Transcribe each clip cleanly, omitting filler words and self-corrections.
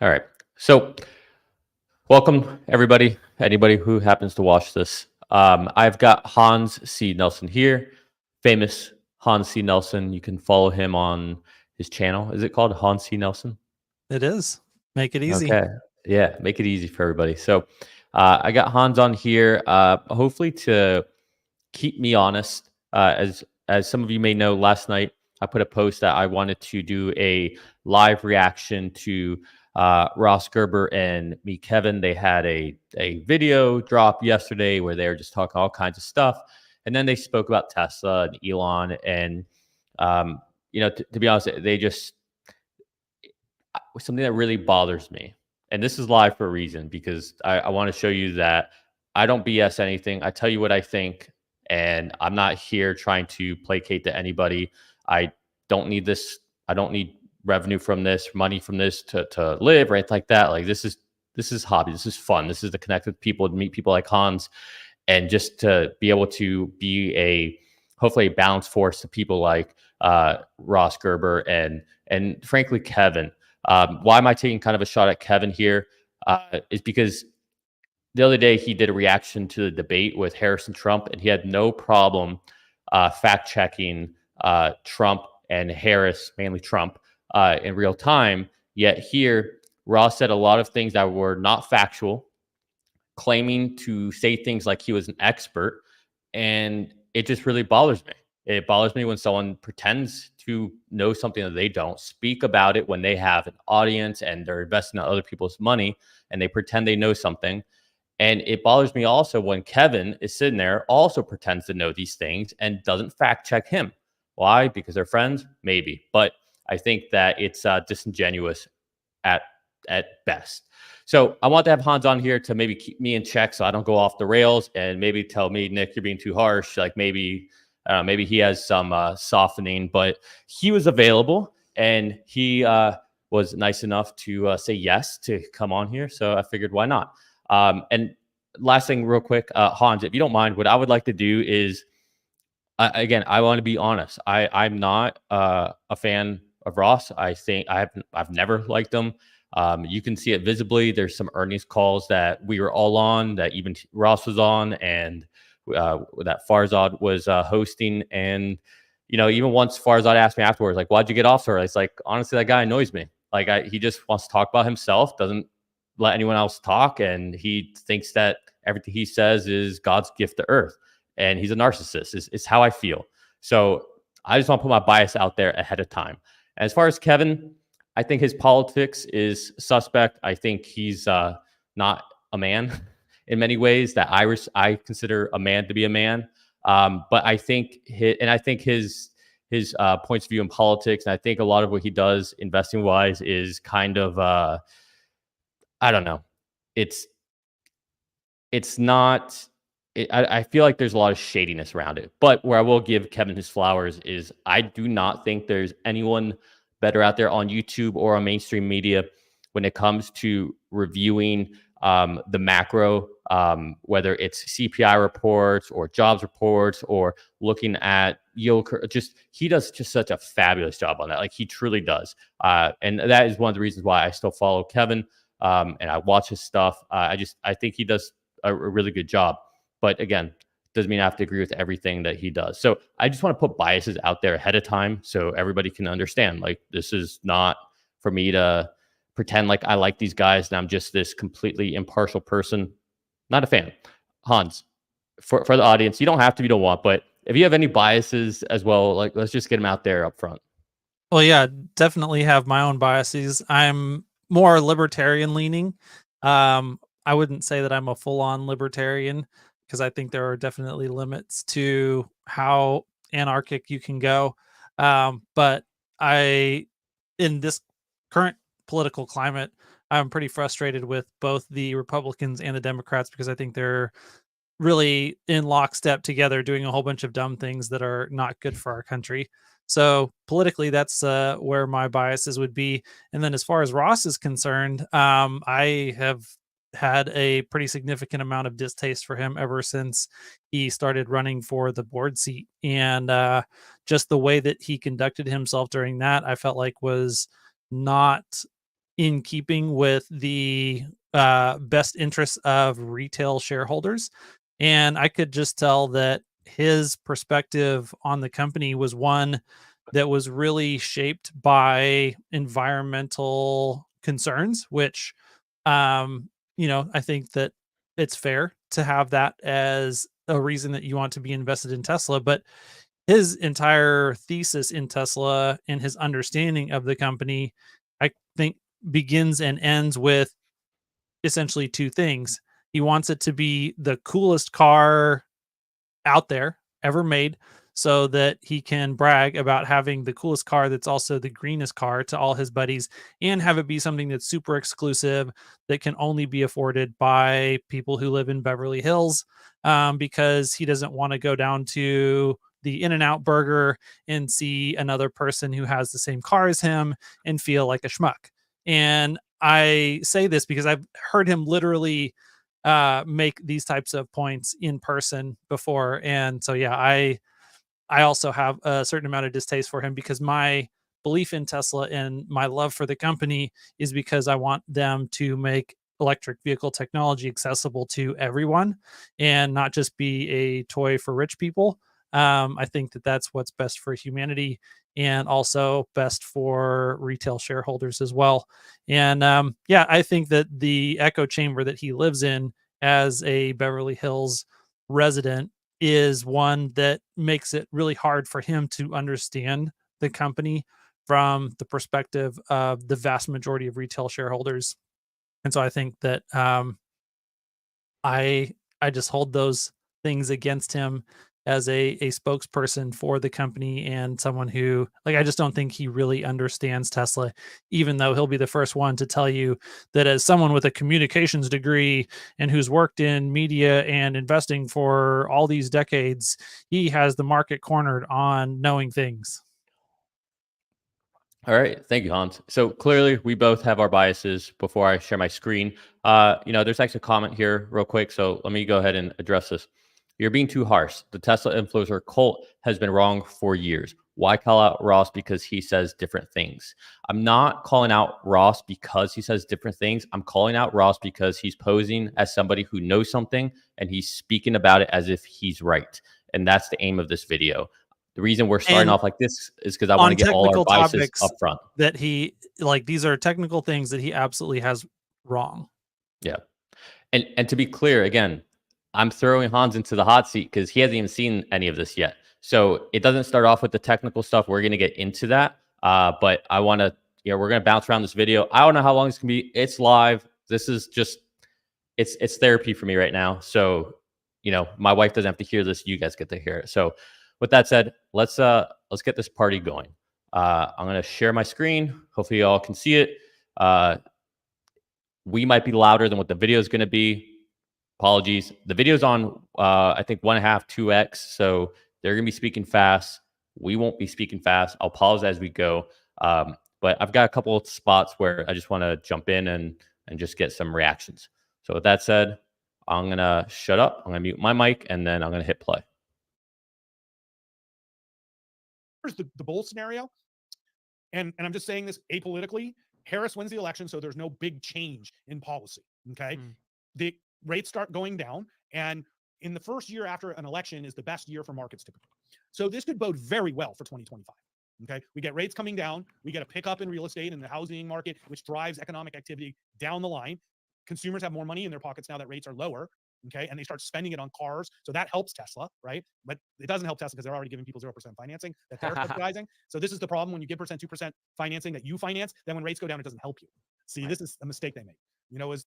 All right. So, welcome everybody, anybody who happens to watch this. I've got Hans C. Nelson here, famous Hans C. Nelson. You can follow him on his channel. Is it called Hans C. Nelson? It is. Make it easy. Okay. Yeah, make it easy for everybody. So, I got Hans on here, hopefully to keep me honest. As some of you may know, last night I put a post that I wanted to do a live reaction to Ross Gerber and me, Kevin. They had a video drop yesterday where they were just talking all kinds of stuff, and then they spoke about Tesla and Elon, and um, to be honest, they just something that really bothers me. And this is live for a reason because I want to show you that I don't BS anything. I tell you what I think, and I'm not here trying to placate to anybody. I don't need this. I don't need revenue from this, money from this to live or anything like that. Like this is hobby. This is fun. This is to connect with people, to meet people like Hans, and just to be able to be a hopefully a balanced force to people like Ross Gerber and frankly Kevin. Why am I taking kind of a shot at Kevin here? Is because the other day he did a reaction to the debate with Harris and Trump, and he had no problem fact checking Trump and Harris, mainly Trump, in real time. Yet here, Ross said a lot of things that were not factual, claiming to say things like he was an expert, and it just really bothers me. It bothers me when someone pretends to know something that they don't, speak about it when they have an audience and they're investing in other people's money and they pretend they know something. And it bothers me also when Kevin is sitting there, also pretends to know these things and doesn't fact check him. Why? Because they're friends? Maybe. But I think that it's disingenuous at best. So I want to have Hans on here to maybe keep me in check so I don't go off the rails and maybe tell me, Nick, you're being too harsh. Like maybe he has some softening, but he was available and he was nice enough to say yes to come on here. So I figured why not? And last thing, real quick, Hans, if you don't mind, what I would like to do is again, I want to be honest. I'm not a fan of Ross. I think I've never liked him. You can see it visibly. There's some earnings calls that we were all on, that even Ross was on, and that Farzad was hosting. And even once Farzad asked me afterwards, like, "Why'd you get off, sir?" It's like, honestly, that guy annoys me. Like, he just wants to talk about himself, doesn't let anyone else talk, and he thinks that everything he says is God's gift to earth, and he's a narcissist. Is how I feel. So I just want to put my bias out there ahead of time. As far as Kevin, I think his politics is suspect. I think he's not a man in many ways that I consider a man to be a man. But I think his points of view in politics, and I think a lot of what he does investing wise is kind of I don't know. It's it's not. I feel like there's a lot of shadiness around it. But where I will give Kevin his flowers is I do not think there's anyone better out there on YouTube or on mainstream media when it comes to reviewing the macro, whether it's CPI reports or jobs reports or looking at yield curve. Just he does just such a fabulous job on that. Like he truly does, and that is one of the reasons why I still follow Kevin and I watch his stuff. I think he does a really good job. But again, doesn't mean I have to agree with everything that he does. So I just want to put biases out there ahead of time so everybody can understand. Like this is not for me to pretend like I like these guys and I'm just this completely impartial person. Not a fan. Hans, for the audience, you don't have to if you don't want, but if you have any biases as well, like let's just get them out there up front. Well, yeah, definitely have my own biases. I'm more libertarian leaning. I wouldn't say that I'm a full-on libertarian because I think there are definitely limits to how anarchic you can go. But I, in this current political climate, I'm pretty frustrated with both the Republicans and the Democrats because I think they're really in lockstep together doing a whole bunch of dumb things that are not good for our country. So politically, that's where my biases would be. And then as far as Ross is concerned, I have had a pretty significant amount of distaste for him ever since he started running for the board seat. And just the way that he conducted himself during that, I felt like was not in keeping with the best interests of retail shareholders. And I could just tell that his perspective on the company was one that was really shaped by environmental concerns, which, I think that it's fair to have that as a reason that you want to be invested in Tesla. But his entire thesis in Tesla and his understanding of the company, I think, begins and ends with essentially two things. He wants it to be the coolest car out there ever made, so that he can brag about having the coolest car that's also the greenest car to all his buddies, and have it be something that's super exclusive that can only be afforded by people who live in Beverly Hills, because he doesn't want to go down to the In-N-Out Burger and see another person who has the same car as him and feel like a schmuck. And I say this because I've heard him literally make these types of points in person before. And so, yeah, I also have a certain amount of distaste for him, because my belief in Tesla and my love for the company is because I want them to make electric vehicle technology accessible to everyone and not just be a toy for rich people. I think that that's what's best for humanity and also best for retail shareholders as well. And yeah, I think that the echo chamber that he lives in as a Beverly Hills resident is one that makes it really hard for him to understand the company from the perspective of the vast majority of retail shareholders. And so I think that I I just hold those things against him as a spokesperson for the company, and someone who, like, I just don't think he really understands Tesla, even though he'll be the first one to tell you that as someone with a communications degree and who's worked in media and investing for all these decades, he has the market cornered on knowing things. All right. Thank you, Hans. So clearly we both have our biases. Before I share my screen, there's actually a comment here real quick. So let me go ahead and address this. You're being too harsh. The Tesla influencer cult has been wrong for years. Why call out Ross because he says different things? I'm not calling out Ross because he says different things. I'm calling out Ross because he's posing as somebody who knows something and he's speaking about it as if he's right. And that's the aim of this video. The reason we're starting And off like this is because I want to on get all our technical biases topics up front. that he, like, these are technical things that he absolutely has wrong. Yeah. And to be clear, again, I'm throwing Hans into the hot seat because he hasn't even seen any of this yet. So it doesn't start off with the technical stuff. We're gonna get into that. But I want to, we're gonna bounce around this video. I don't know how long it's gonna be. It's live. This is just it's therapy for me right now. So, my wife doesn't have to hear this. You guys get to hear it. So with that said, let's get this party going. I'm gonna share my screen. Hopefully you all can see it. We might be louder than what the video is going to be. Apologies. The video's on, I think, 1.5, 2x. So they're going to be speaking fast. We won't be speaking fast. I'll pause as we go. But I've got a couple of spots where I just want to jump in and just get some reactions. So with that said, I'm going to shut up. I'm going to mute my mic, and then I'm going to hit play. Here's the bull scenario. And I'm just saying this apolitically. Harris wins the election, so there's no big change in policy. Okay. The rates start going down, and in the first year after an election is the best year for markets typically. So this could bode very well for 2025. Okay. We get rates coming down. We get a pickup in real estate and the housing market, which drives economic activity down the line. Consumers have more money in their pockets now that rates are lower. Okay. And they start spending it on cars. So that helps Tesla, right? But it doesn't help Tesla because they're already giving people 0% financing that they're subsidizing. So this is the problem when you give 2% financing that you finance, then when rates go down, it doesn't help you. See, this is a mistake they made, is.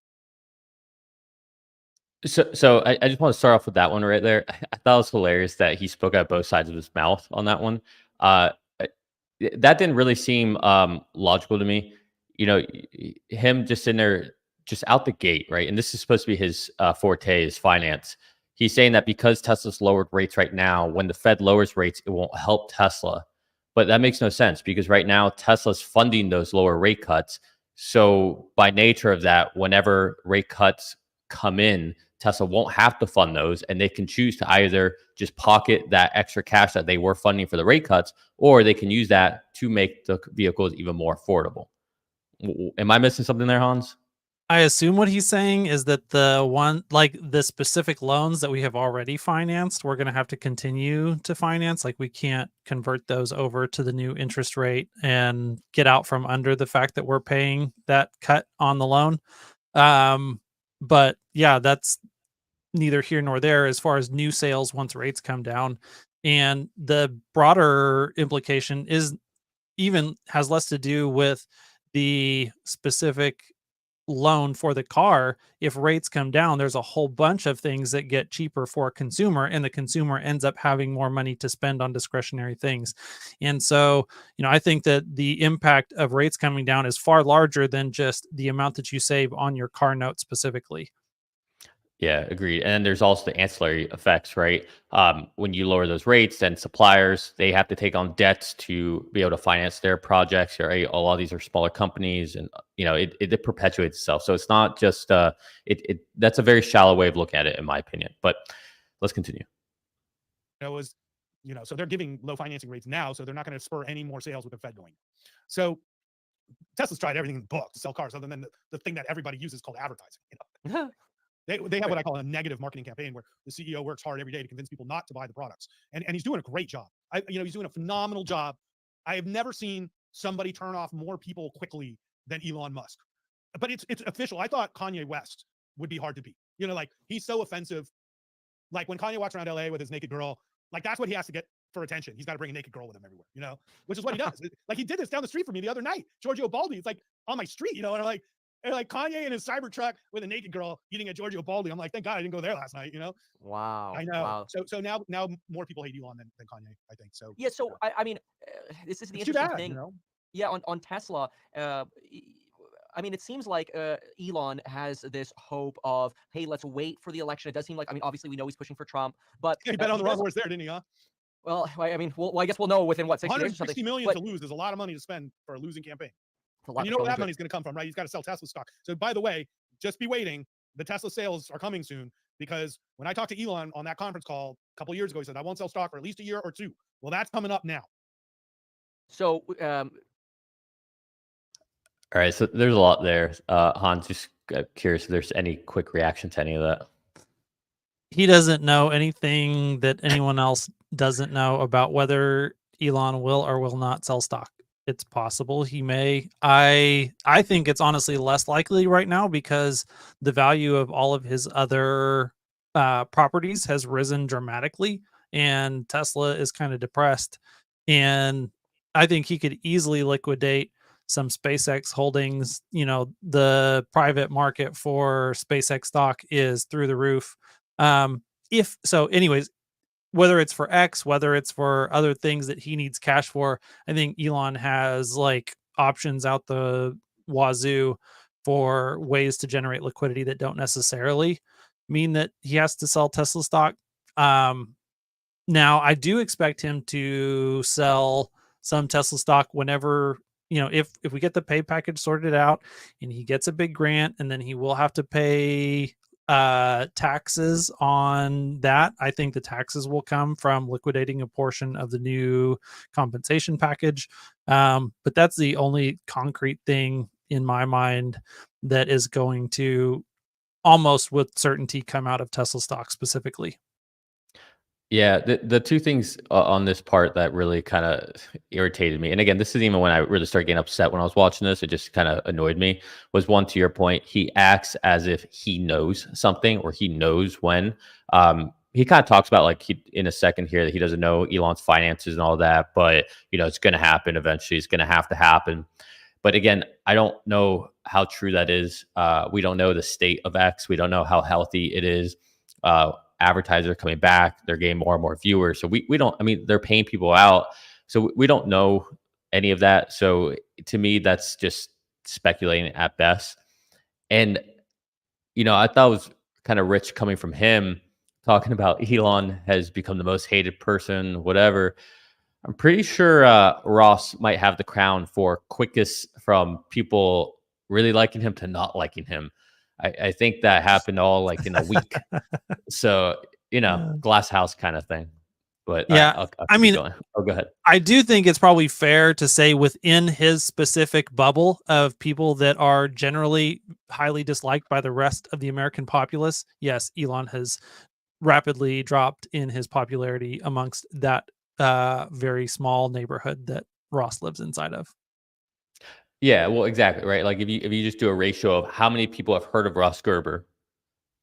So I just want to start off with that one right there. I thought it was hilarious that he spoke out both sides of his mouth on that one. That didn't really seem logical to me. Him just sitting there, just out the gate, right? And this is supposed to be his forte, is finance. He's saying that because Tesla's lowered rates right now, when the Fed lowers rates, it won't help Tesla. But that makes no sense because right now Tesla's funding those lower rate cuts. So by nature of that, whenever rate cuts come in, Tesla won't have to fund those, and they can choose to either just pocket that extra cash that they were funding for the rate cuts, or they can use that to make the vehicles even more affordable. Am I missing something there, Hans? I assume what he's saying is that the specific loans that we have already financed, we're gonna have to continue to finance. Like, we can't convert those over to the new interest rate and get out from under the fact that we're paying that cut on the loan. Um, but yeah, that's neither here nor there as far as new sales once rates come down. And the broader implication is even has less to do with the specific loan for the car. If rates come down, there's a whole bunch of things that get cheaper for a consumer, and the consumer ends up having more money to spend on discretionary things. And so, I think that the impact of rates coming down is far larger than just the amount that you save on your car note specifically. Yeah, agreed. And there's also the ancillary effects, right? When you lower those rates, then suppliers they have to take on debts to be able to finance their projects. Right? A lot of these are smaller companies, and it perpetuates itself. So it's not just it. That's a very shallow way of looking at it, in my opinion. But let's continue. It was, so they're giving low financing rates now, so they're not going to spur any more sales with the Fed going. So Tesla's tried everything in the book to sell cars, other than the thing that everybody uses called advertising. They have what I call a negative marketing campaign, where the CEO works hard every day to convince people not to buy the products, and he's doing a great job. He's doing a phenomenal job. I have never seen somebody turn off more people quickly than Elon Musk. But it's official. I thought Kanye West would be hard to beat. Like, he's so offensive. Like, when Kanye walks around LA with his naked girl, like, that's what he has to get for attention. He's got to bring a naked girl with him everywhere, which is what he does. Like, he did this down the street from me the other night. Giorgio Baldi, it's like on my street, and I'm like, Kanye in his Cybertruck with a naked girl eating at Giorgio Baldi. I'm like, thank God I didn't go there last night, Wow. I know. Wow. So now more people hate Elon than Kanye, I think. So Yeah. So I mean, this is the it's too interesting bad, thing. Yeah. On Tesla, I mean, it seems like Elon has this hope of, hey, let's wait for the election. It does seem like, I mean, obviously we know he's pushing for Trump, but He bet on the wrong horse there, didn't he? Huh? Well, I mean, I guess we'll know within what 60 days or something. 160 million to lose is a lot of money to spend for a losing campaign. And you know where that money's going to come from, right? He's got to sell Tesla stock. So, by the way, just be waiting. The Tesla sales are coming soon, because when I talked to Elon on that conference call a couple of years ago, he said, I won't sell stock for at least a year or two. Well, that's coming up now. So, All right, so there's a lot there. Hans, just curious if there's any quick reaction to any of that. He doesn't know anything that anyone else doesn't know about whether Elon will or will not sell stock. It's possible he may. I think it's honestly less likely right now, because the value of all of his other properties has risen dramatically, and Tesla is kind of depressed. And I think he could easily liquidate some SpaceX holdings. The private market for SpaceX stock is through the roof. If so, anyways, whether it's for X, whether it's for other things that he needs cash for, I think Elon has like options out the wazoo for ways to generate liquidity that don't necessarily mean that he has to sell Tesla stock. Now I do expect him to sell some Tesla stock whenever, if we get the pay package sorted out and he gets a big grant, and then he will have to pay taxes on that. I think the taxes will come from liquidating a portion of the new compensation package. But that's the only concrete thing in my mind that is going to almost with certainty come out of Tesla stock specifically. Yeah, the two things on this part that really kind of irritated me, and again, this is even when I really started getting upset when I was watching this. It just kind of annoyed me. Was one, to your point, he acts as if he knows something, or he knows when. He kind of talks about, like, in a second here, that he doesn't know Elon's finances and all that, but it's going to happen eventually. It's going to have to happen. But again, I don't know how true that is. We don't know the state of X. We don't know how healthy it is. Advertisers are coming back. They're getting more and more viewers. So we don't, I mean, they're paying people out. So we don't know any of that. So to me, that's just speculating at best. And, I thought it was kind of rich coming from him, talking about Elon has become the most hated person, whatever. I'm pretty sure Ross might have the crown for quickest from people really liking him to not liking him. I think that happened all like in a week. So, glass house kind of thing. But Yeah, I'll I keep mean, going. Oh, go ahead. I do think it's probably fair to say within his specific bubble of people that are generally highly disliked by the rest of the American populace, yes, Elon has rapidly dropped in his popularity amongst that very small neighborhood that Ross lives inside of. Yeah, well, exactly, right? Like if you just do a ratio of how many people have heard of Ross Gerber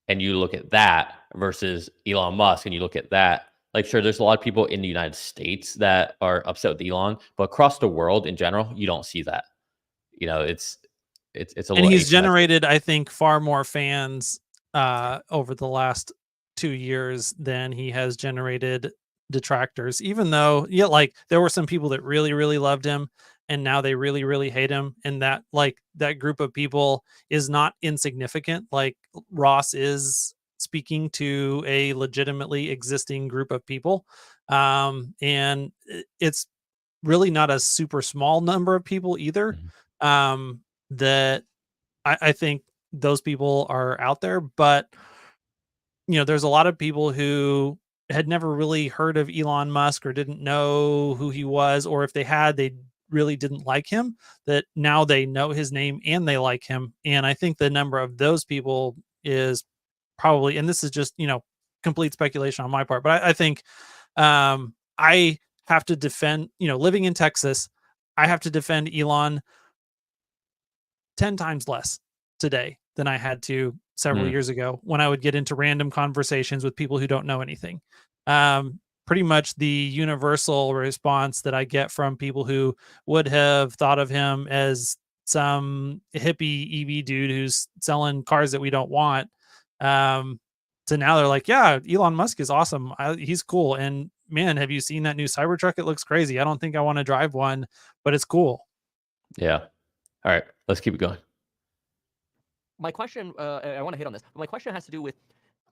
and you look at that versus Elon Musk and you look at that, like sure, there's a lot of people in the United States that are upset with Elon, but across the world in general, you don't see that. You know, it's a And little he's asymmetric. generated, I think, far more fans over the last 2 years than he has generated detractors. Even though, yeah, like there were some people that really, really loved him, and now they really, really hate him. And that, like, that group of people is not insignificant. Like Ross is speaking to a legitimately existing group of people, and it's really not a super small number of people either. Mhm. That I think those people are out there, but there's a lot of people who had never really heard of Elon Musk or didn't know who he was, or if they had, they really didn't like him. That now they know his name and they like him, and I think the number of those people is probably, and this is just complete speculation on my part, but I think I have to defend, living in Texas, I have to defend Elon 10 times less today than I had to several Mm, years ago when I would get into random conversations with people who don't know anything. Pretty much the universal response that I get from people who would have thought of him as some hippie EV dude who's selling cars that we don't want. Um, to now they're like, yeah, Elon Musk is awesome. He's cool. And man, have you seen that new Cybertruck? It looks crazy. I don't think I want to drive one, but it's cool. yeah. All right, let's keep it going. My question, I want to hit on this, but my question has to do with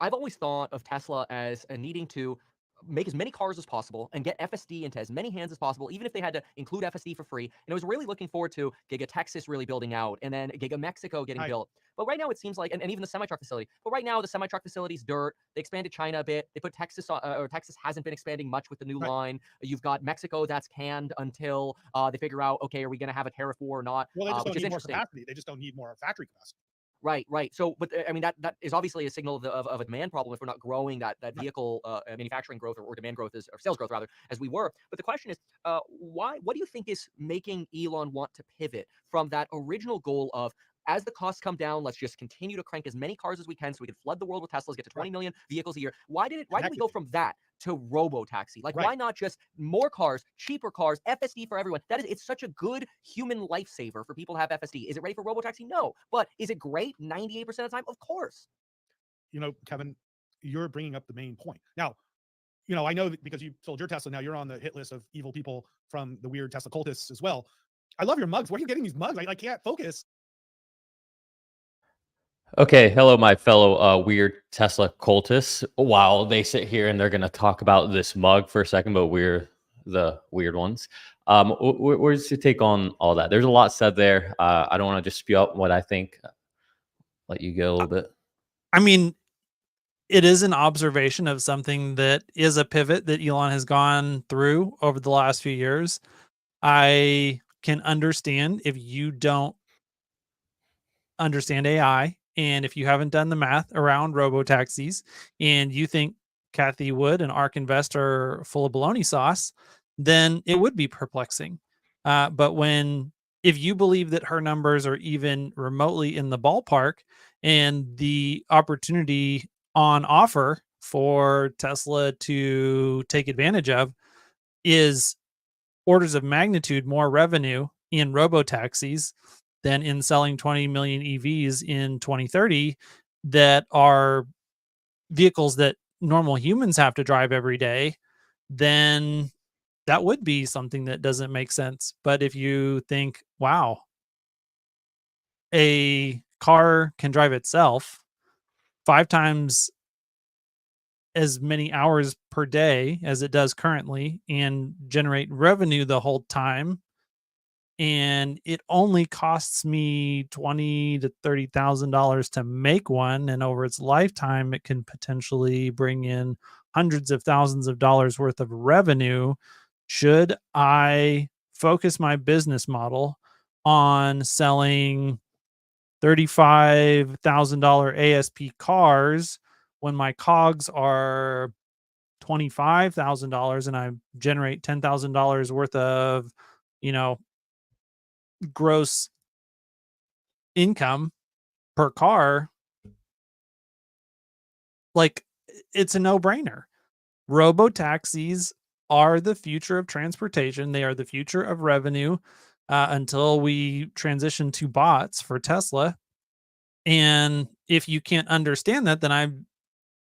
I've always thought of Tesla as needing to make as many cars as possible and get FSD into as many hands as possible, even if they had to include FSD for free. And I was really looking forward to Giga Texas really building out and then Giga Mexico getting Right. built. But right now it seems like, and even the semi-truck facility, but right now the semi-truck facility's dirt. They expanded China a bit. They put Texas, or Texas hasn't been expanding much with the new Right. line. You've got Mexico that's canned until they figure out, okay, are we going to have a tariff war or not? Well, they just Which don't is need more interesting. capacity. They just don't need more factory capacity. Right, right. So, but I mean, that is obviously a signal of a demand problem if we're not growing that Right. vehicle manufacturing growth or demand growth or sales growth rather as we were. But the question is, why? What do you think is making Elon want to pivot from that original goal of as the costs come down, let's just continue to crank as many cars as we can so we can flood the world with Teslas, get to 20 Right. million vehicles a year. Why did we Connected. go from that to Robotaxi? Like, Right. why not just more cars, cheaper cars, FSD for everyone? It's such a good human lifesaver for people to have FSD. Is it ready for Robotaxi? No. But is it great 98% of the time? Of course. Kevin, you're bringing up the main point. Now, I know that because you sold your Tesla, now you're on the hit list of evil people from the weird Tesla cultists as well. I love your mugs. Where are you getting these mugs? I can't focus. Okay, hello, my fellow weird Tesla cultists. While they sit here and they're going to talk about this mug for a second, but we're the weird ones. Where's your take on all that? There's a lot said there. I don't want to just spew out what I think. Let you go a little bit. I mean, it is an observation of something that is a pivot that Elon has gone through over the last few years. I can understand if you don't understand AI and if you haven't done the math around robo taxis and you think Kathy Wood and ARK Invest are full of bologna sauce, then it would be perplexing. But if you believe that her numbers are even remotely in the ballpark and the opportunity on offer for Tesla to take advantage of is orders of magnitude more revenue in robo taxis than in selling 20 million EVs in 2030 that are vehicles that normal humans have to drive every day, then that would be something that doesn't make sense. But if you think, wow, a car can drive itself 5 times as many hours per day as it does currently and generate revenue the whole time and it only costs me $20,000 to $30,000 to make one, and over its lifetime it can potentially bring in hundreds of thousands of dollars worth of revenue. Should I focus my business model on selling $35,000 ASP cars when my cogs are $25,000 and I generate $10,000 worth of, you know, gross income per car? Like, it's a no-brainer. Robotaxis are the future of transportation. They are the future of revenue, until we transition to bots for Tesla. And if you can't understand that, then I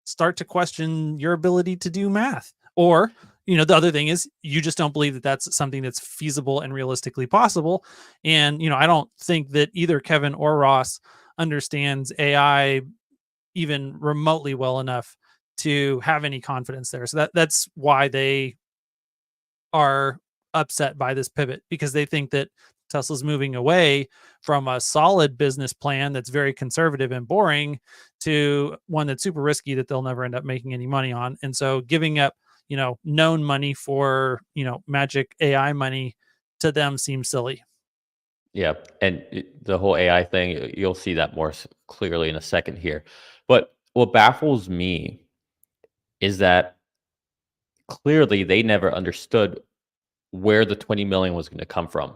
start to question your ability to do math. Or, the other thing is you just don't believe that that's something that's feasible and realistically possible. And, I don't think that either Kevin or Ross understands AI even remotely well enough to have any confidence there. So that's why they are upset by this pivot, because they think that Tesla's moving away from a solid business plan that's very conservative and boring to one that's super risky that they'll never end up making any money on. And so giving up, known money for, magic AI money to them seems silly. Yeah, and the whole AI thing, you'll see that more clearly in a second here. But what baffles me is that clearly they never understood where the 20 million was going to come from.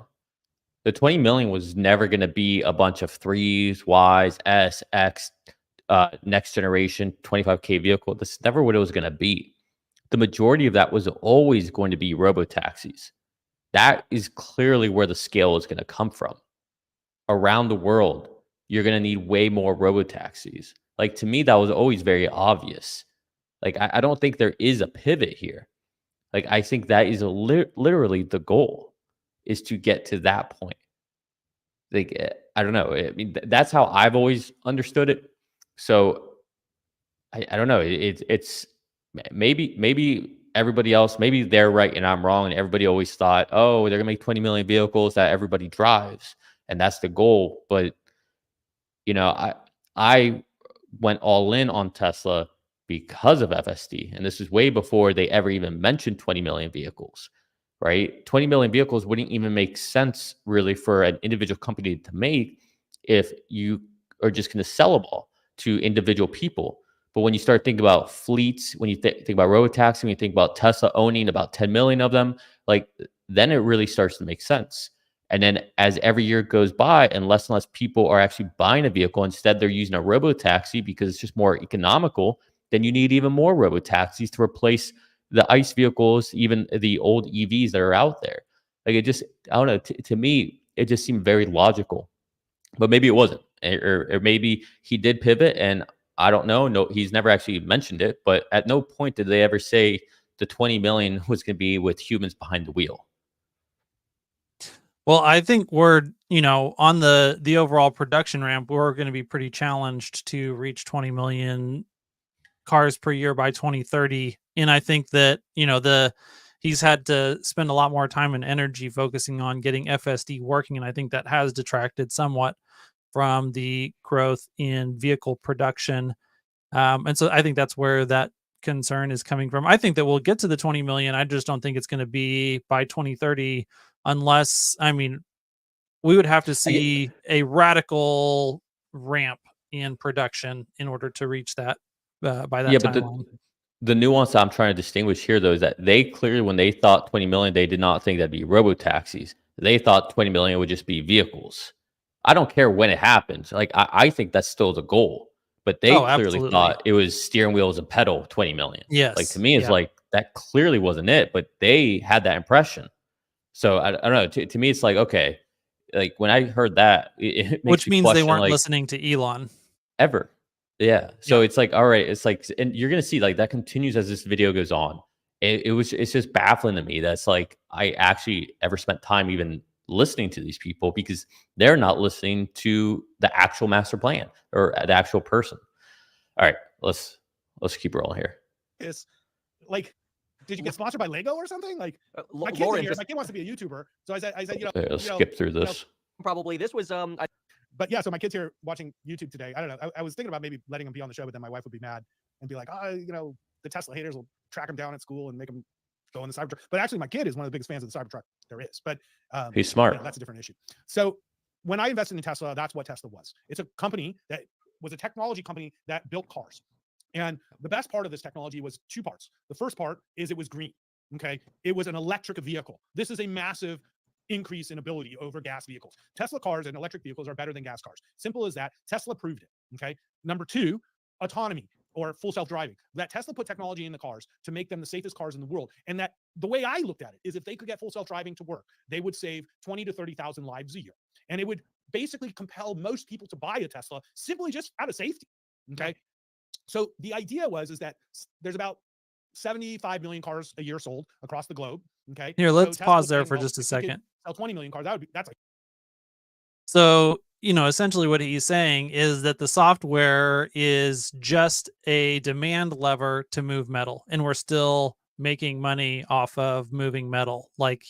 The 20 million was never going to be a bunch of threes, Ys, S, X, next generation 25K vehicle. That's never what it was going to be. The majority of that was always going to be robotaxis. That is clearly where the scale is going to come from. Around the world, you're going to need way more robotaxis. Like, to me, that was always very obvious. Like, I don't think there is a pivot here. Like, I think that is literally the goal, is to get to that point. Like, I don't know. I mean, that's how I've always understood it. So I don't know. It's maybe everybody else, maybe they're right and I'm wrong. And everybody always thought, oh, they're gonna make 20 million vehicles that everybody drives, and that's the goal. But I went all in on Tesla because of FSD, and this is way before they ever even mentioned 20 million vehicles. Right? 20 million vehicles wouldn't even make sense really for an individual company to make if you are just going to sell them all to individual people. But when you start thinking about fleets, when you think about robotaxi, when you think about Tesla owning about 10 million of them, like, then it really starts to make sense. And then as every year goes by and less people are actually buying a vehicle, instead they're using a robotaxi because it's just more economical, then you need even more robotaxis to replace the ICE vehicles, even the old EVs that are out there. Like, it just, I don't know, to me, it just seemed very logical. But maybe it wasn't. Or maybe he did pivot, and I don't know. No, he's never actually mentioned it, but at no point did they ever say the 20 million was going to be with humans behind the wheel. Well, I think we're, on the overall production ramp, we're going to be pretty challenged to reach 20 million cars per year by 2030. And I think that, he's had to spend a lot more time and energy focusing on getting FSD working. And I think that has detracted somewhat from the growth in vehicle production. And so I think that's where that concern is coming from. I think that we'll get to the 20 million. I just don't think it's going to be by 2030 unless, we would have to see a radical ramp in production in order to reach that by that timeline. But the nuance I'm trying to distinguish here, though, is that they clearly, when they thought 20 million, they did not think that'd be robotaxis. They thought 20 million would just be vehicles. I don't care when it happens. Like, I think that's still the goal. But they clearly Absolutely. thought it was steering wheels and pedal 20 million. Yes. Like, to me, it's like, that clearly wasn't it, but they had that impression. So I don't know. To me, it's like, okay, like, when I heard that, it makes Which me means they question, weren't like, listening to Elon. ever. Yeah. So it's like, all right, it's like, and you're gonna see, like, that continues as this video goes on. It's just baffling to me that's like I actually ever spent time even listening to these people, because they're not listening to the actual master plan or the actual person. All right, let's keep rolling here. Is like did you get sponsored by Lego or something? Like my kid's Lauren here. just My kid wants to be a YouTuber, so I said, Let's skip through this. probably this was But yeah, so my kid's here watching YouTube today. I don't know. I was thinking about maybe letting him be on the show, but then my wife would be mad and be like, the Tesla haters will track him down at school and make him go in the Cybertruck. But actually, my kid is one of the biggest fans of the Cybertruck there is. But he's smart. That's a different issue. So when I invested in Tesla, that's what Tesla was. It's a company that was a technology company that built cars. And the best part of this technology was two parts. The first part is it was green. Okay. It was an electric vehicle. This is a massive increase in ability over gas vehicles. Tesla cars and electric vehicles are better than gas cars. Simple as that. Tesla proved it. Okay. Number two, autonomy or full self-driving. That Tesla put technology in the cars to make them the safest cars in the world. And that the way I looked at it is if they could get full self-driving to work, they would save 20 to 30,000 lives a year. And it would basically compel most people to buy a Tesla simply just out of safety. Okay. So the idea is that there's about 75 million cars a year sold across the globe. Okay. Here, let's so pause there for just a second. Sell 20 million cars. That's like. So, essentially what he's saying is that the software is just a demand lever to move metal, and we're still making money off of moving metal. Like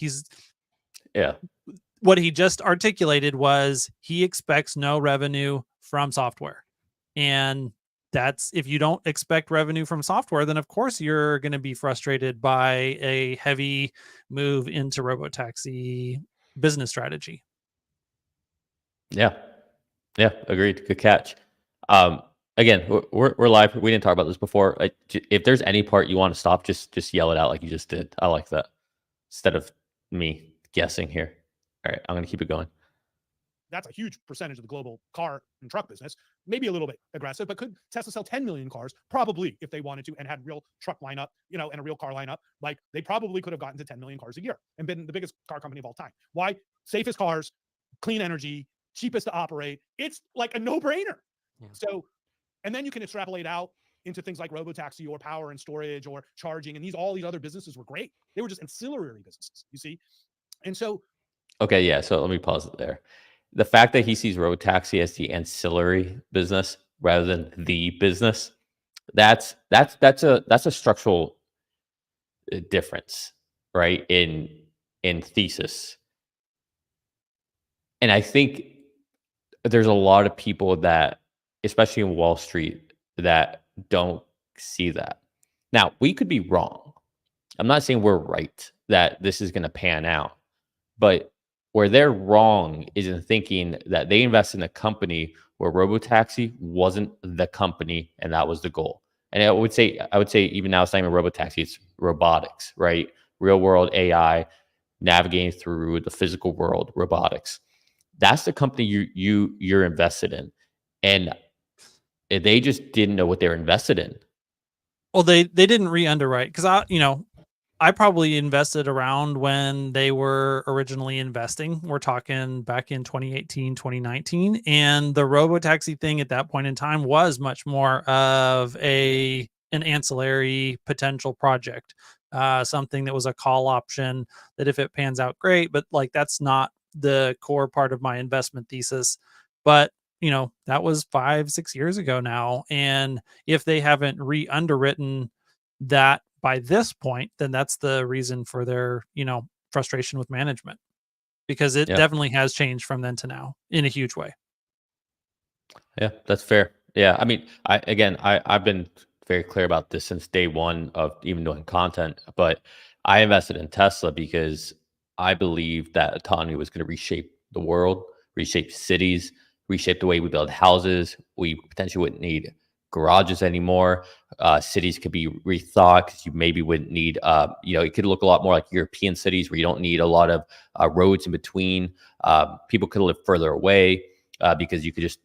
what he just articulated was he expects no revenue from software. And that's, if you don't expect revenue from software, then of course you're going to be frustrated by a heavy move into Robotaxi business strategy. Yeah, agreed. Good catch. Again, we're live. We didn't talk about this before. If there's any part you want to stop, just yell it out like you just did. I like that instead of me guessing here. All right, I'm gonna keep it going. That's a huge percentage of the global car and truck business. Maybe a little bit aggressive, but could Tesla sell 10 million cars? Probably, if they wanted to and had real truck lineup, and a real car lineup. Like they probably could have gotten to 10 million cars a year and been the biggest car company of all time. Why? Safest cars, clean energy, cheapest to operate. It's like a no-brainer. Yeah. So, and then you can extrapolate out into things like Robotaxi or power and storage or charging, and all these other businesses were great. They were just ancillary businesses, you see? And so. Okay, yeah. So let me pause it there. The fact that he sees Robotaxi as the ancillary business rather than the business, that's a structural difference, right? In thesis. And I think there's a lot of people that, especially in Wall Street, that don't see that. Now, we could be wrong. I'm not saying we're right that this is going to pan out, but where they're wrong is in thinking that they invest in a company where Robotaxi wasn't the company and that was the goal. And I would say even now it's not even Robotaxi, it's robotics, right? Real world AI, navigating through the physical world, robotics. That's the company you're invested in. And they just didn't know what they were invested in. Well, they didn't re-underwrite because I probably invested around when they were originally investing. We're talking back in 2018, 2019. And the Robotaxi thing at that point in time was much more of an ancillary potential project, something that was a call option that if it pans out, great. But like, that's not the core part of my investment thesis. But, that was 5-6 years ago now. And if they haven't re-underwritten that by this point, then that's the reason for their, frustration with management, because it definitely has changed from then to now in a huge way. Yeah, that's fair. Yeah. I mean, I've been very clear about this since day one of even doing content, but I invested in Tesla because I believe that autonomy was going to reshape the world, reshape cities, reshape the way we build houses. We potentially wouldn't need garages anymore. Cities could be rethought because you maybe wouldn't need, it could look a lot more like European cities where you don't need a lot of roads in between. People could live further away because you could just,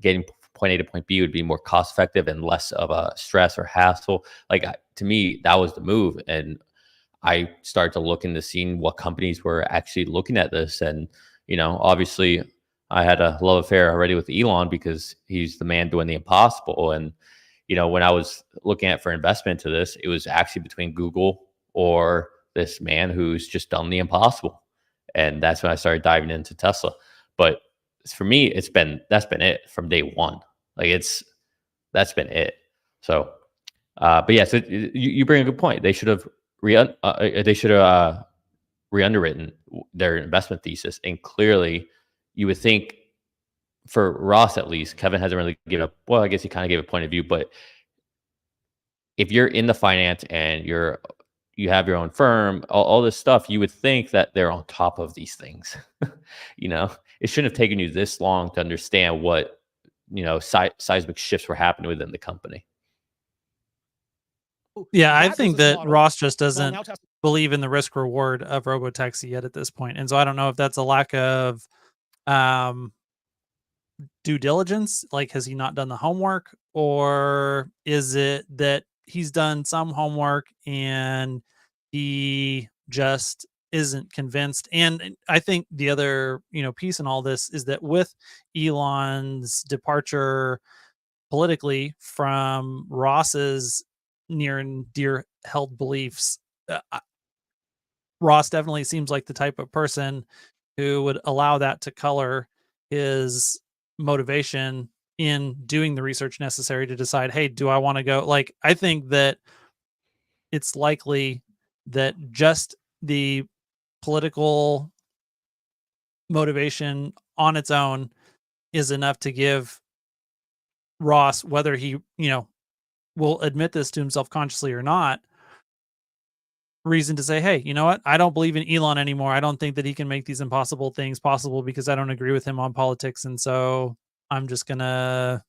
getting point A to point B would be more cost effective and less of a stress or hassle. Like to me, that was the move. And I started to look into seeing what companies were actually looking at this. And, obviously I had a love affair already with Elon because he's the man doing the impossible. And, when I was looking at for investment to this, it was actually between Google or this man who's just done the impossible. And that's when I started diving into Tesla. But for me, that's been it from day one. Like that's been it. So, but yeah, so you bring a good point. They should have they should have re-underwritten their investment thesis. And clearly, you would think for Ross at least, Kevin hasn't really given up. Well, I guess he kind of gave a point of view, but if you're in the finance and you have your own firm, all this stuff, you would think that they're on top of these things. It shouldn't have taken you this long to understand what seismic shifts were happening within the company. Yeah, I That think business that model- Ross just well, doesn't now Tesla, believe in the risk reward of Robotaxi yet at this point. And so I don't know if that's a lack of due diligence, like has he not done the homework, or is it that he's done some homework and he just isn't convinced? And I think the other piece in all this is that with Elon's departure politically from Ross's near and dear held beliefs, Ross definitely seems like the type of person who would allow that to color his motivation in doing the research necessary to decide, hey, do I want to go? Like, I think that it's likely that just the political motivation on its own is enough to give Ross, whether he, will admit this to himself consciously or not, reason to say, hey, you know what? I don't believe in Elon anymore. I don't think that he can make these impossible things possible because I don't agree with him on politics. And so I'm just going to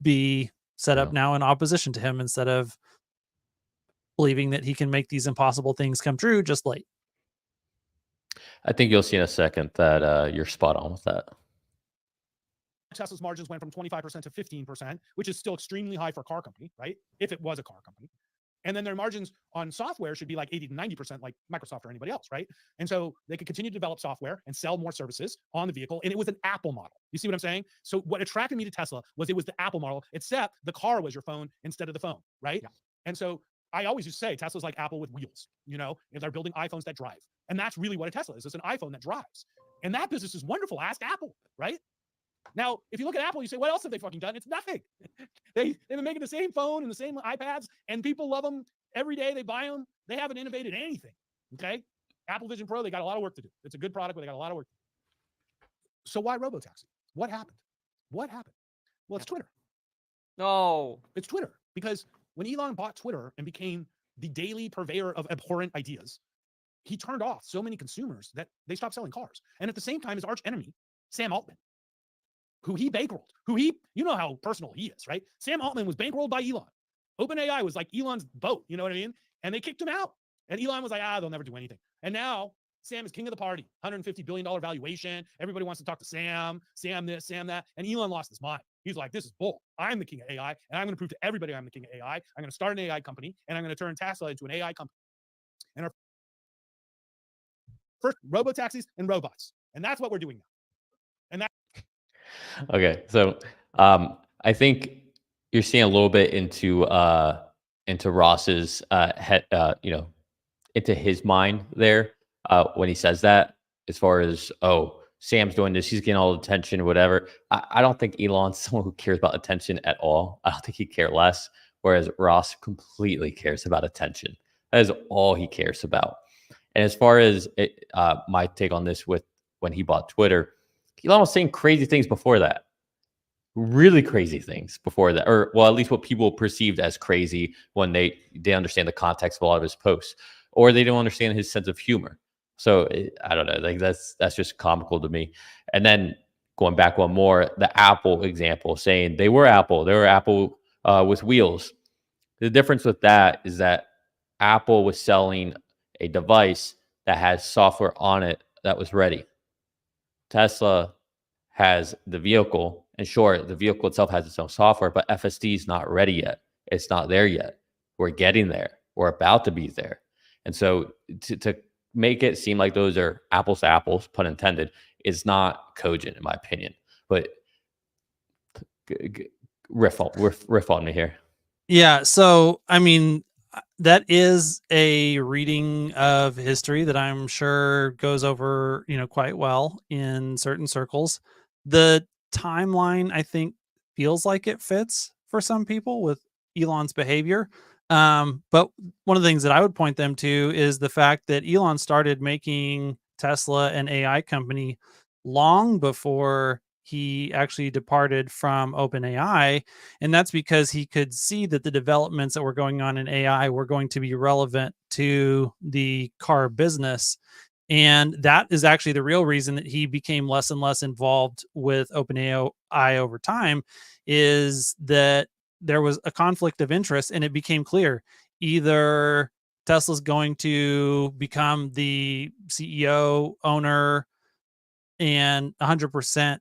be set up now in opposition to him instead of believing that he can make these impossible things come true just late. I think you'll see in a second that you're spot on with that. Tesla's margins went from 25% to 15%, which is still extremely high for a car company, right? If it was a car company. And then their margins on software should be like 80 to 90% like Microsoft or anybody else, right? And so they could continue to develop software and sell more services on the vehicle. And it was an Apple model. You see what I'm saying? So what attracted me to Tesla was it was the Apple model, except the car was your phone instead of the phone, right? Yeah. And so I always used to say Tesla's like Apple with wheels, if they're building iPhones that drive. And that's really what a Tesla is. It's an iPhone that drives. And that business is wonderful. Ask Apple, right? Now, if you look at Apple, you say, what else have they fucking done? It's nothing. They've been making the same phone and the same iPads, and people love them every day. They buy them. They haven't innovated anything. Okay? Apple Vision Pro, they got a lot of work to do. It's a good product, but they got a lot of work to do. So why Robotaxi? What happened? What happened? Well, it's Twitter. No. It's Twitter. Because when Elon bought Twitter and became the daily purveyor of abhorrent ideas, he turned off so many consumers that they stopped selling cars. And at the same time, his arch enemy, Sam Altman, who he bankrolled, you know how personal he is, right? Sam Altman was bankrolled by Elon. OpenAI was like Elon's boat, you know what I mean? And they kicked him out. And Elon was like, they'll never do anything. And now Sam is king of the party, $150 billion valuation. Everybody wants to talk to Sam this, Sam that. And Elon lost his mind. He's like, this is bull. I'm the king of AI, and I'm going to prove to everybody I'm the king of AI. I'm going to start an AI company, and I'm going to turn Tesla into an AI company. And our first robotaxis and robots. And that's what we're doing now. And that. Okay, so I think you're seeing a little bit into Ross's head, into his mind there when he says that. As far as Sam's doing this, he's getting all the attention, whatever. I don't think Elon's someone who cares about attention at all. I don't think he cares less. Whereas Ross completely cares about attention. That is all he cares about. And as far as my take on this, with when he bought Twitter, Elon was saying crazy things before that. Really crazy things before that, or well, at least what people perceived as crazy when they understand the context of a lot of his posts, or they don't understand his sense of humor. So I don't know, like that's just comical to me. And then going back one more, the Apple example, saying they were Apple with wheels. The difference with that is that Apple was selling a device that has software on it that was ready. Tesla has the vehicle, and sure, the vehicle itself has its own software, but FSD is not ready yet. It's not there yet. We're getting there. We're about to be there. And so to make it seem like those are apples to apples, pun intended, is not cogent in my opinion. But riff on me here. Yeah, so I mean, that is a reading of history that I'm sure goes over, quite well in certain circles. The timeline, I think, feels like it fits for some people with Elon's behavior. But one of the things that I would point them to is the fact that Elon started making Tesla an AI company long before he actually departed from OpenAI. And that's because he could see that the developments that were going on in AI were going to be relevant to the car business. And that is actually the real reason that he became less and less involved with OpenAI over time, is that there was a conflict of interest and it became clear either Tesla's going to become the CEO, owner, and 100%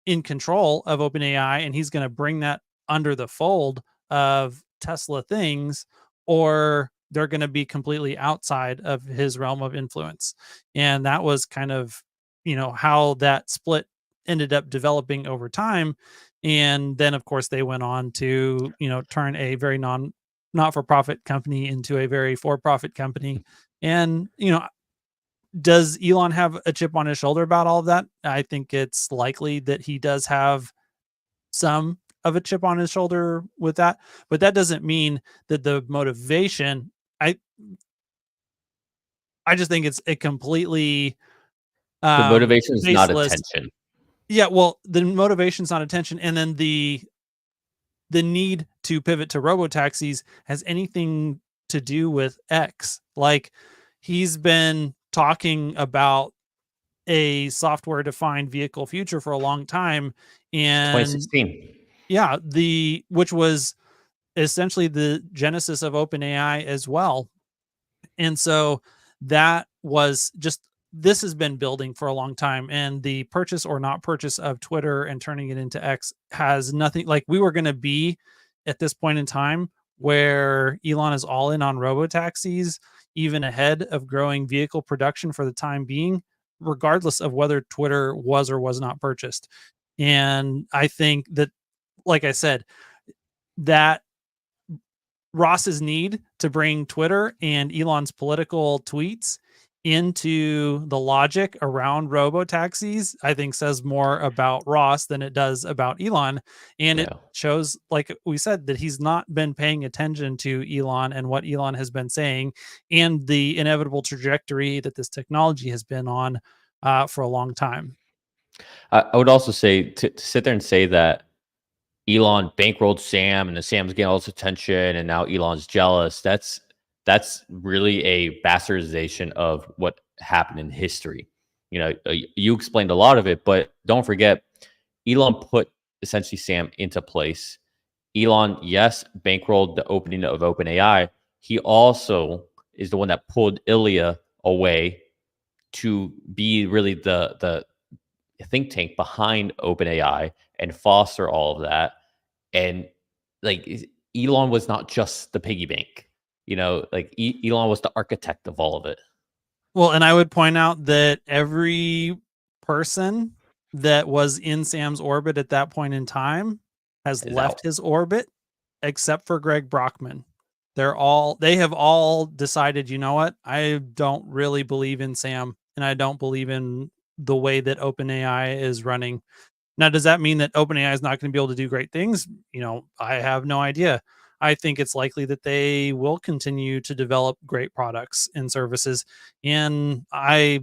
in control of OpenAI, and he's going to bring that under the fold of Tesla things, or they're going to be completely outside of his realm of influence. And that was kind of, how that split ended up developing over time. And then, of course, they went on to, turn a very not for profit company into a very for profit company. And, does Elon have a chip on his shoulder about all of that? I think it's likely that he does have some of a chip on his shoulder with that, but that doesn't mean that the motivation. I just think it's a completely The motivation is not baseless. attention. Yeah, well, the motivation's not attention, and then the need to pivot to robotaxis has anything to do with X. Like, he's been talking about a software defined vehicle future for a long time, and 2016. yeah, which was essentially the genesis of OpenAI as well. And so that was just, this has been building for a long time, and the purchase or not purchase of Twitter and turning it into X has nothing, like, we were going to be at this point in time where Elon is all in on robotaxis, even ahead of growing vehicle production for the time being, regardless of whether Twitter was or was not purchased. And I think that, like I said, that Ross's need to bring Twitter and Elon's political tweets into the logic around robotaxis, I think, says more about Ross than it does about Elon. And it Yeah. shows, like we said, that he's not been paying attention to Elon and what Elon has been saying and the inevitable trajectory that this technology has been on for a long time. I would also say to sit there and say that Elon bankrolled Sam, and then Sam's getting all this attention, and now Elon's jealous. That's really a bastardization of what happened in history. You explained a lot of it, but don't forget, Elon put essentially Sam into place. Elon, yes, bankrolled the opening of OpenAI. He also is the one that pulled Ilya away to be really the think tank behind OpenAI and foster all of that. And like, Elon was not just the piggy bank, like Elon was the architect of all of it. Well, and I would point out that every person that was in Sam's orbit at that point in time has Is left out. his orbit, except for Greg Brockman. They have all decided, you know what? I don't really believe in Sam, and I don't believe in the way that OpenAI is running. Now, does that mean that OpenAI is not going to be able to do great things? I have no idea. I think it's likely that they will continue to develop great products and services. And as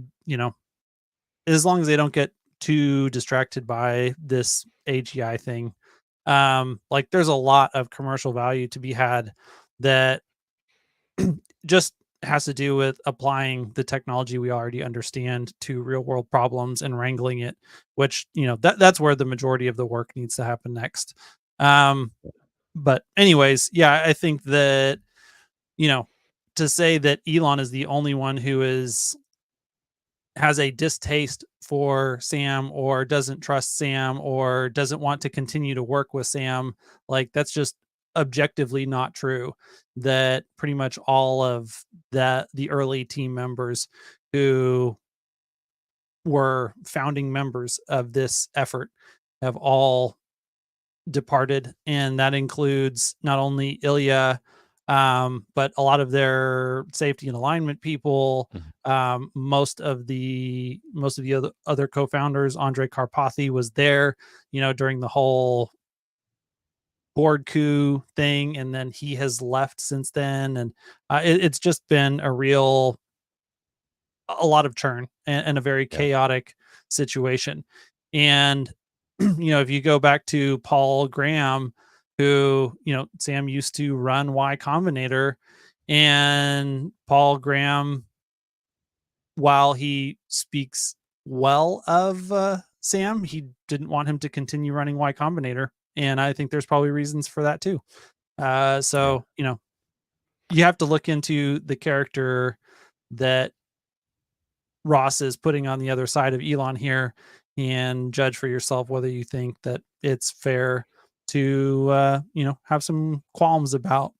long as they don't get too distracted by this AGI thing, like, there's a lot of commercial value to be had that just has to do with applying the technology we already understand to real world problems and wrangling it, which, that's where the majority of the work needs to happen next. But anyways, yeah, I think that, to say that Elon is the only one who has a distaste for Sam, or doesn't trust Sam, or doesn't want to continue to work with Sam, like, that's just objectively not true. That pretty much all of the early team members who were founding members of this effort have all departed, and that includes not only Ilya, but a lot of their safety and alignment people. Mhm. Most of the other co-founders, Andre Karpathy was there, during the whole board coup thing, and then he has left since then, and it's just been a lot of churn and a very Yeah. chaotic situation. And if you go back to Paul Graham, who Sam used to run Y Combinator, and Paul Graham, while he speaks well of Sam, he didn't want him to continue running Y Combinator, and I think there's probably reasons for that too. So you have to look into the character that Ross is putting on the other side of Elon here, and judge for yourself whether you think that it's fair to have some qualms about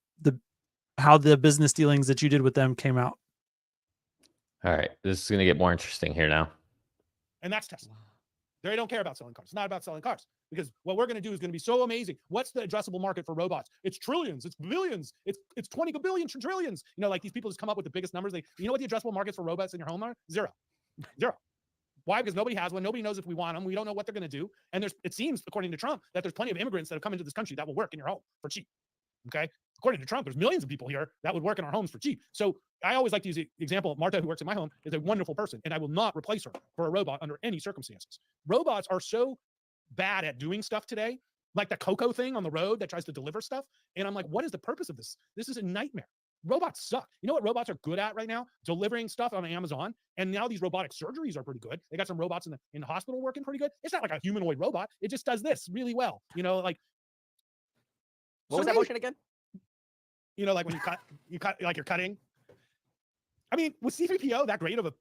how the business dealings that you did with them came out. All right, this is going to get more interesting here now. And that's Tesla. They don't care about selling cars. It's not about selling cars, because what we're going to do is going to be so amazing. What's the addressable market for robots? It's trillions, it's billions, it's 20 billion trillions. Like these people just come up with the biggest numbers. You know what the addressable markets for robots in your home are? Zero. Why? Because nobody has one. Nobody knows if we want them. We don't know what they're going to do. And it seems, according to Trump, that there's plenty of immigrants that have come into this country that will work in your home for cheap. Okay. According to Trump, there's millions of people here that would work in our homes for cheap. So I always like to use the example of Marta, who works in my home, is a wonderful person, and I will not replace her for a robot under any circumstances. Robots are so bad at doing stuff today, like the Coco thing on the road that tries to deliver stuff. And I'm like, what is the purpose of this? This is a nightmare. Robots suck. You know what robots are good at right now? Delivering stuff on Amazon. And now these robotic surgeries are pretty good. They got some robots in the hospital working pretty good. It's not like a humanoid robot. It just does this really well. Like what was that motion again? Like when you cut like you're cutting. I mean, was C3PO that great of a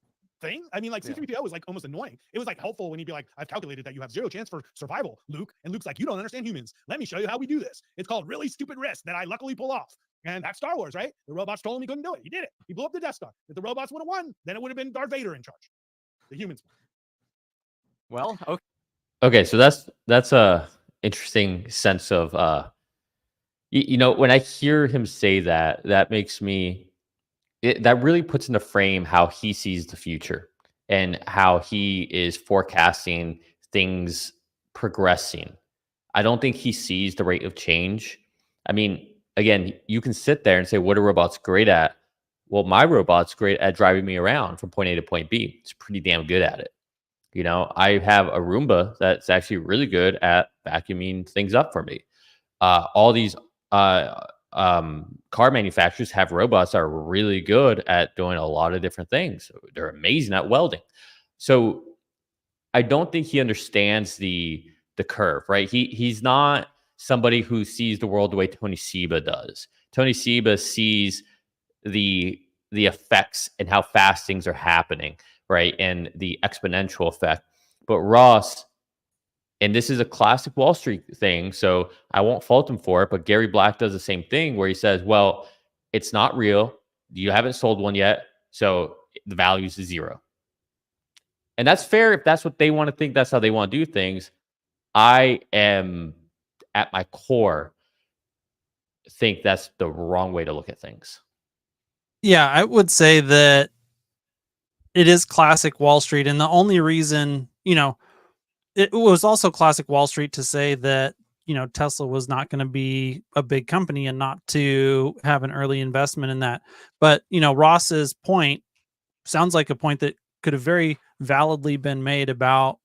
thing? I mean, like C3PO was like almost annoying. It was like helpful when he'd be like, I've calculated that you have 0 chance for survival, Luke. And Luke's like, you don't understand humans. Let me show you how we do this. It's called really stupid risk that I luckily pull off. And that's Star Wars, right? The robots told him he couldn't do it. He did it. He blew up the Death Star. If the robots would have won, then it would have been Darth Vader in charge. The humans won. Well, okay. Okay, so that's a interesting sense of when I hear him say that, that makes me that really puts into frame how he sees the future and how he is forecasting things progressing. I don't think he sees the rate of change. I mean, again, you can sit there and say, what are robots great at? Well, my robot's great at driving me around from point A to point B. It's pretty damn good at it. I have a Roomba that's actually really good at vacuuming things up for me. All these car manufacturers have robots that are really good at doing a lot of different things. They're amazing at welding. So I don't think he understands the curve, right? He's not somebody who sees the world the way Tony Seba does. Tony Seba sees the effects and how fast things are happening, right? And the exponential effect. But Ross, and this is a classic Wall Street thing, so I won't fault him for it, but Gary Black does the same thing where he says, well, it's not real. You haven't sold one yet, so the value is 0. And that's fair if that's what they want to think. That's how they want to do things. I am, at my core, think that's the wrong way to look at things. Yeah, I would say that it is classic Wall Street. And the only reason, it was also classic Wall Street to say that, Tesla was not going to be a big company and not to have an early investment in that. But, Ross's point sounds like a point that could have very validly been made about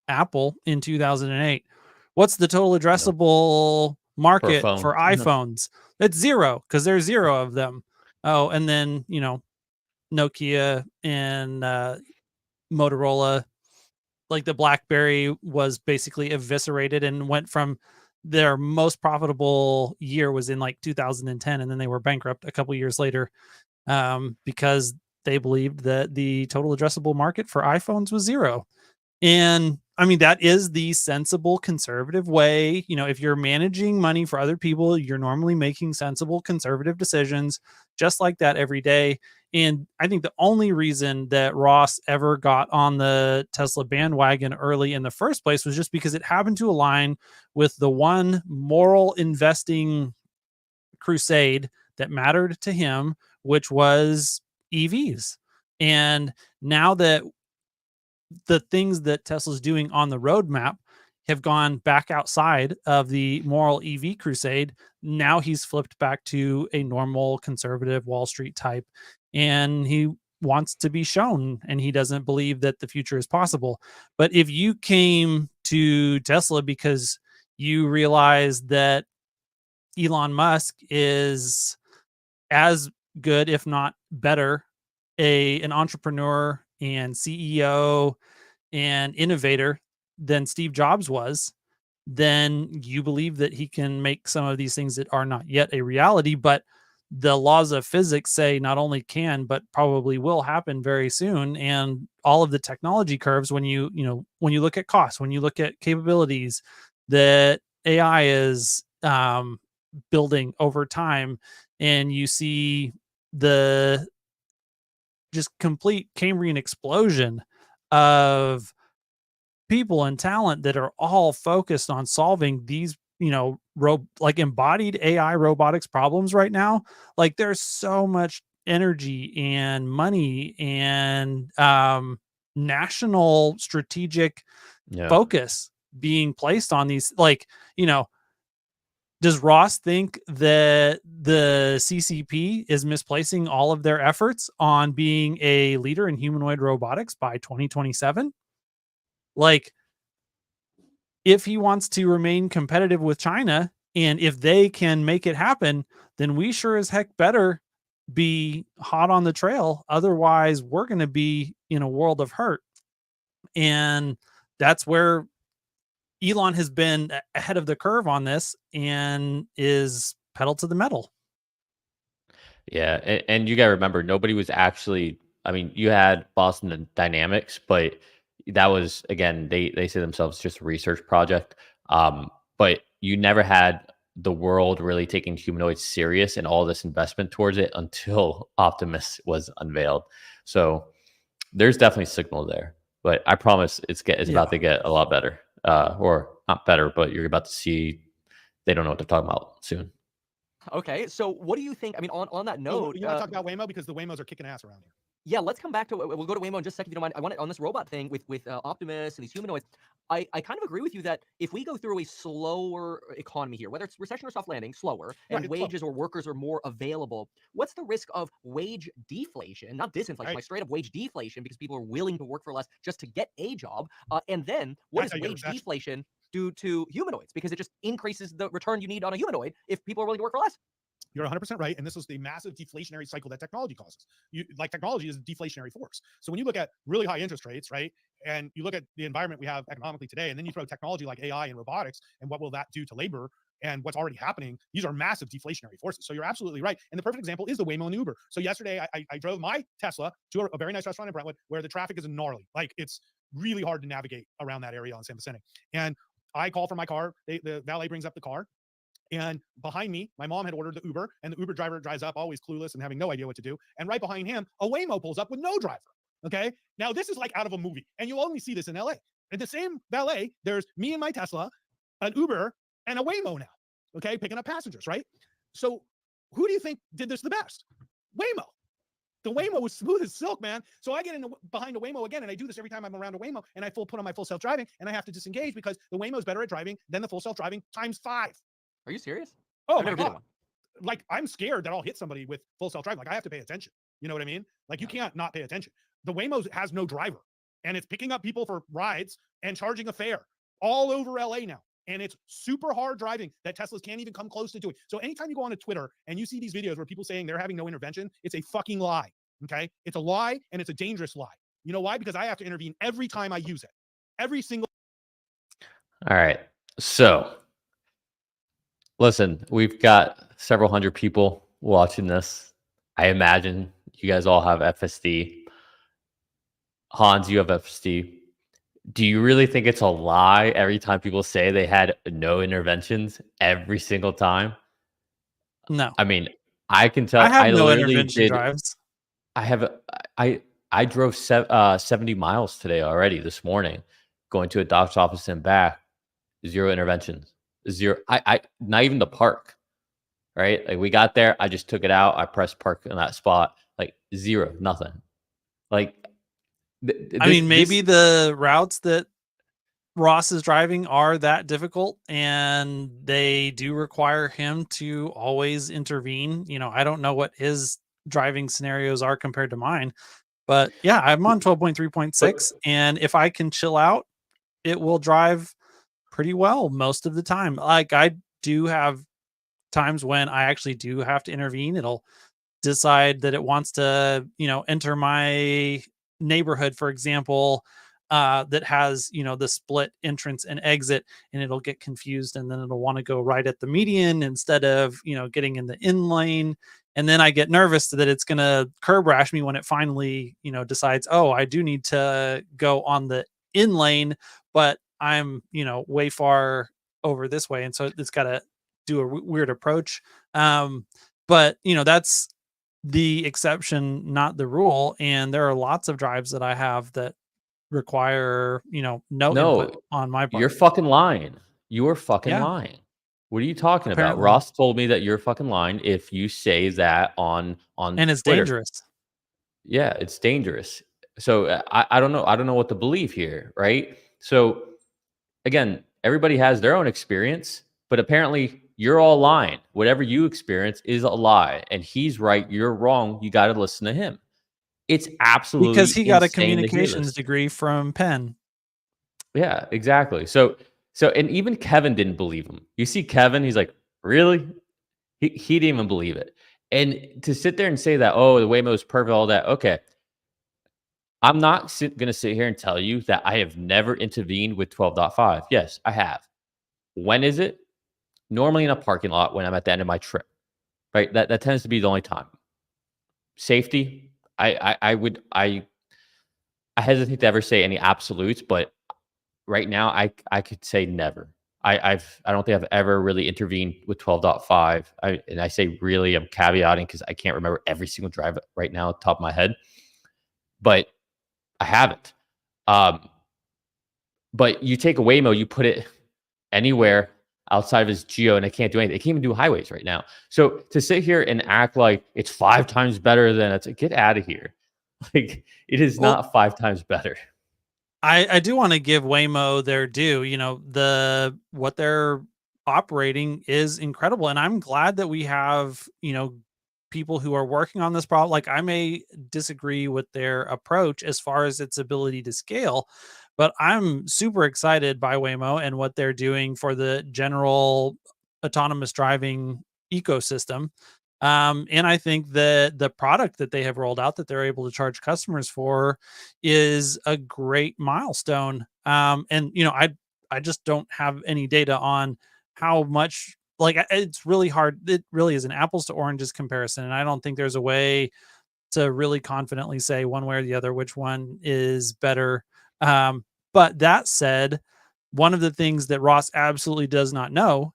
Apple in 2008. What's the total addressable market for iPhones? It's 0 because there's 0 of them. Oh, and then, Nokia and Motorola, like the BlackBerry was basically eviscerated and went from their most profitable year was in like 2010, and then they were bankrupt a couple years later because they believed that the total addressable market for iPhones was 0. And I mean, that is the sensible conservative way. If you're managing money for other people, you're normally making sensible conservative decisions just like that every day. And I think the only reason that Ross ever got on the Tesla bandwagon early in the first place was just because it happened to align with the one moral investing crusade that mattered to him, which was EVs. And now that the things that Tesla's doing on the roadmap have gone back outside of the moral EV crusade. Now he's flipped back to a normal conservative Wall Street type, and he wants to be shown, and he doesn't believe that the future is possible. But if you came to Tesla because you realize that Elon Musk is as good, if not better, an entrepreneur and CEO and innovator than Steve Jobs was, then you believe that he can make some of these things that are not yet a reality, but the laws of physics say not only can but probably will happen very soon. And all of the technology curves, when you look at costs, when you look at capabilities that AI is building over time, and you see the just complete Cambrian explosion of people and talent that are all focused on solving these, like embodied AI robotics problems right now. Like there's so much energy and money and national strategic Yeah. focus being placed on these. Like, does Ross think that the CCP is misplacing all of their efforts on being a leader in humanoid robotics by 2027? Like, if he wants to remain competitive with China, and if they can make it happen, then we sure as heck better be hot on the trail. Otherwise, we're going to be in a world of hurt. And that's where Elon has been ahead of the curve on this and is pedal to the metal. Yeah, and you gotta remember, nobody was actually. I mean, you had Boston Dynamics, but that was again, they say themselves just a research project. But you never had the world really taking humanoids serious and all this investment towards it until Optimus was unveiled. So there's definitely signal there, but I promise it's about to get a lot better, or not better, but you're about to see they don't know what they're talking about soon. Okay, so what do you think? I mean, on that Oh, note, you want to talk about Waymo, because the Waymos are kicking ass around here. yeah, let's come back to we'll go to Waymo in just a second if you don't mind. I want on this robot thing with Optimus and these humanoids. I kind of agree with you that if we go through a slower economy here, whether it's recession or soft landing, slower, and Right, it's slow. wages or workers are more available, what's the risk of wage deflation, not disinflation, Right. like straight up wage deflation because people are willing to work for less just to get a job? And then what That's how is you get wage recession. deflation do to humanoids? Because it just increases the return you need on a humanoid if people are willing to work for less. You're 100% right. And this is the massive deflationary cycle that technology causes. Technology is a deflationary force. So when you look at really high interest rates, right, and you look at the environment we have economically today, and then you throw technology like AI and robotics, and what will that do to labor and what's already happening, these are massive deflationary forces. So you're absolutely right. And the perfect example is the Waymo and Uber. So yesterday, I drove my Tesla to a very nice restaurant in Brentwood where the traffic is gnarly. Like it's really hard to navigate around that area on San Vicente. And I call for my car. The valet brings up the car. And behind me, my mom had ordered the Uber, and the Uber driver drives up, always clueless and having no idea what to do. And right behind him, a Waymo pulls up with no driver. Okay. Now, this is like out of a movie, and you'll only see this in LA. In the same valet, there's me and my Tesla, an Uber, and a Waymo now. Okay. Picking up passengers, right? So, who do you think did this the best? Waymo. The Waymo was smooth as silk, man. So I get behind a Waymo again, and I do this every time I'm around a Waymo, and I put on my full self-driving, and I have to disengage because the Waymo is better at driving than the full self-driving times 5. Are you serious? Oh, I've my never been in God. one. Like, I'm scared that I'll hit somebody with full self-driving. Like, I have to pay attention. You know what I mean? Like, you can't not pay attention. The Waymo has no driver, and it's picking up people for rides and charging a fare all over LA now. And it's super hard driving that Teslas can't even come close to doing. So anytime you go on to Twitter and you see these videos where people saying they're having no intervention, it's a fucking lie. Okay? It's a lie, and it's a dangerous lie. You know why? Because I have to intervene every time I use it. Every single. All right. So listen, we've got several hundred people watching this. I imagine you guys all have FSD. Hans, you have FSD. Do you really think it's a lie every time people say they had no interventions every single time? No, I mean, I can I tell. have I no literally intervention did. drives. I have. I I drove 70 miles today already this morning, going to a doc's office and back. Zero interventions. Zero. I not even the park. Right? Like we got there, I just took it out. I pressed park in that spot. Like zero, nothing. Like I mean, maybe this. the routes that Ross's driving are that difficult, and they do require him to always intervene. I don't know what his driving scenarios are compared to mine, but yeah, I'm on But 12.3.6, and if I can chill out, it will drive pretty well most of the time. Like, I do have times when I actually do have to intervene. It'll decide that it wants to, enter my neighborhood, for example, that has, the split entrance and exit, and it'll get confused, and then it'll want to go right at the median instead of, getting in the in lane. And then I get nervous that it's going to curb rash me when it finally, decides, oh, I do need to go on the in lane, but I'm, way far over this way. And so it's got to do a weird approach. But that's the exception, not the rule. And there are lots of drives that I have that require, no no, input on my you're part. fucking lying. You're fucking Yeah, lying. What are you talking about? apparently. Ross told me that you're fucking lying if you say that on And it's Twitter. dangerous. Yeah, it's dangerous. So I don't know. I don't know what to believe here, right? So again, everybody has their own experience, but apparently you're all lying. Whatever you experience is a lie, and he's right, you're wrong. You got to listen to him. It's Because absolutely he got a insane to hear communications this. degree from Penn. Yeah, exactly. And even Kevin didn't believe him. You see Kevin, he's like, really? He didn't even believe it. And to sit there and say that, oh, the Waymo is perfect, all that. Okay, I'm not going to sit here and tell you that I have never intervened with 12.5. Yes, I have. When is it? Normally in a parking lot when I'm at the end of my trip, right? That tends to be the only time. Safety, I hesitate to ever say any absolutes, but right now I could say never. I don't think I've ever really intervened with 12.5. And I say really, I'm caveating because I can't remember every single drive right now, top of my head, but I haven't. But you take a Waymo, you put it anywhere outside of his geo, and it can't do anything. It can't even do highways right now. So to sit here and act like it's 5 times better than it's, get out of here. Like, it is Well, not 5 times better. I do want to give Waymo their due. What they're operating is incredible, and I'm glad that we have, people who are working on this problem. Like, I may disagree with their approach as far as its ability to scale, but I'm super excited by Waymo and what they're doing for the general autonomous driving ecosystem. And I think that the product that they have rolled out that they're able to charge customers for is a great milestone. And I just don't have any data on how much, like, it's really hard. It really is an apples to oranges comparison, and I don't think there's a way to really confidently say one way or the other which one is better. But that said, one of the things that Ross absolutely does not know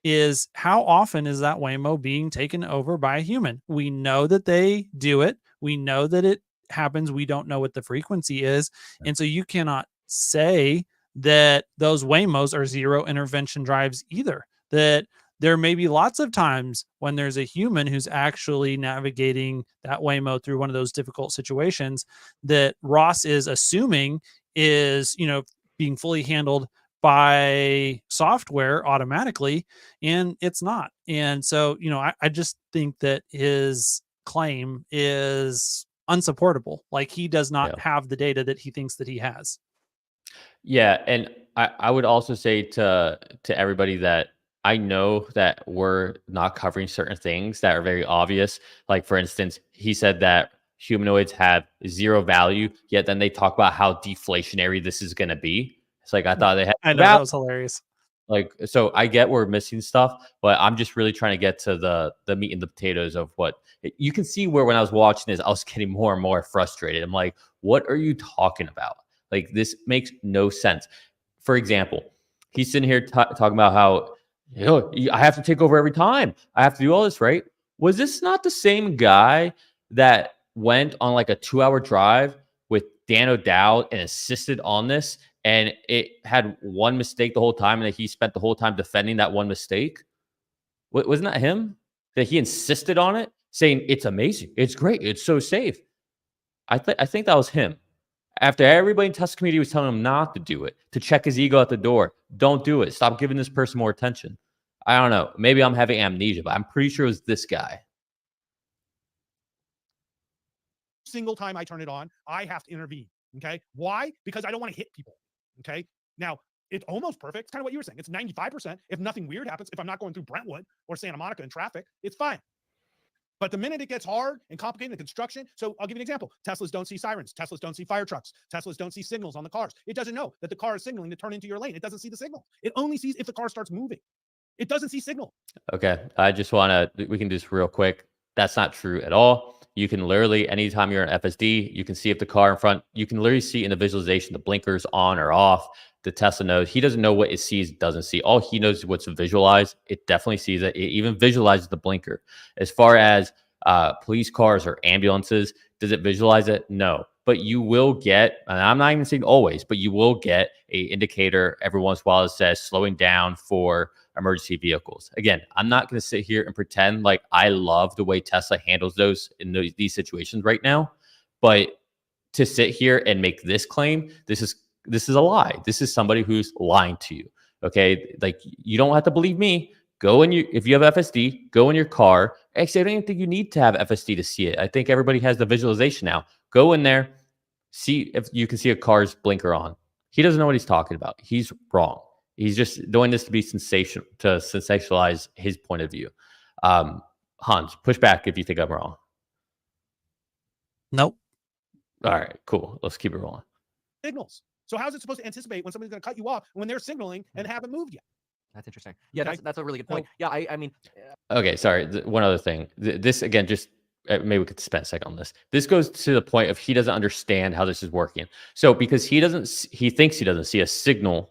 is how often is that Waymo being taken over by a human? We know that they do it. We know that it happens. We don't know what the frequency is. And so you cannot say that those Waymos are zero intervention drives either. That there may be lots of times when there's a human who's actually navigating that Waymo through one of those difficult situations that Ross is assuming is, being fully handled by software automatically, and it's not. And so, I just think that his claim is unsupportable. Like, he does not Yeah. have the data that he thinks that he has. Yeah, and I would also say to everybody that I know that we're not covering certain things that are very obvious. Like, for instance, he said that humanoids have zero value, yet then they talk about how deflationary this is going to be. It's like, I thought they had I know, value. that was hilarious. Like, so I get we're missing stuff, but I'm just really trying to get to the meat and the potatoes of what you can see. Where when I was watching this, I was getting more and more frustrated. I'm like, what are you talking about? Like, this makes no sense. For example, he's sitting here talking about how, I have to take over every time. I have to do all this, right? Was this not the same guy that went on like a 2-hour drive with Dan O'Dowd and assisted on this, and it had one mistake the whole time, and that he spent the whole time defending that one mistake? Wasn't that him? That he insisted on it, saying it's amazing, it's great, it's so safe. I think that was him. After everybody in Tesla community was telling him not to do it, to check his ego at the door, don't do it. Stop giving this person more attention. I don't know. Maybe I'm having amnesia, but I'm pretty sure it was this guy. Single time I turn it on, I have to intervene. Okay. Why? Because I don't want to hit people. Okay. Now, it's almost perfect. It's kind of what you were saying. It's 95%. If nothing weird happens, if I'm not going through Brentwood or Santa Monica in traffic, it's fine. But the minute it gets hard and complicated in construction, so I'll give you an example. Teslas don't see sirens. Teslas don't see fire trucks. Teslas don't see signals on the cars. It doesn't know that the car is signaling to turn into your lane. It doesn't see the signal. It only sees if the car starts moving. It doesn't see signal. Okay. I just want to, we can do this real quick. That's not true at all. You can literally, anytime you're in FSD, you can see if the car in front, you can literally see in the visualization, the blinkers on or off. The Tesla knows. He doesn't know what it sees, doesn't see. All he knows is what's visualized. It definitely sees it. It even visualizes the blinker. As far as police cars or ambulances, does it visualize it? No. But you will get, and I'm not even saying always, but you will get a indicator every once in a while that says slowing down for emergency vehicles. Again, I'm not going to sit here and pretend like I love the way Tesla handles those in these situations right now. But to sit here and make this claim, this is a lie. This is somebody who's lying to you. Okay, like you don't have to believe me. Go in if you have FSD, go in your car. Actually, I don't even think you need to have FSD to see it. I think everybody has the visualization now. Go in there, see if you can see a car's blinker on. He doesn't know what he's talking about. He's wrong. He's just doing this to be sensationalize his point of view. Hans, push back if you think I'm wrong. Nope. All right, cool. Let's keep it rolling. Signals. So how's it supposed to anticipate when somebody's going to cut you off when they're signaling and haven't moved yet? That's interesting. Yeah, that's a really good point. Yeah, I mean. Okay, sorry. One other thing. This again, just maybe we could spend a second on this. This goes to the point of he doesn't understand how this is working. So because he thinks he doesn't see a signal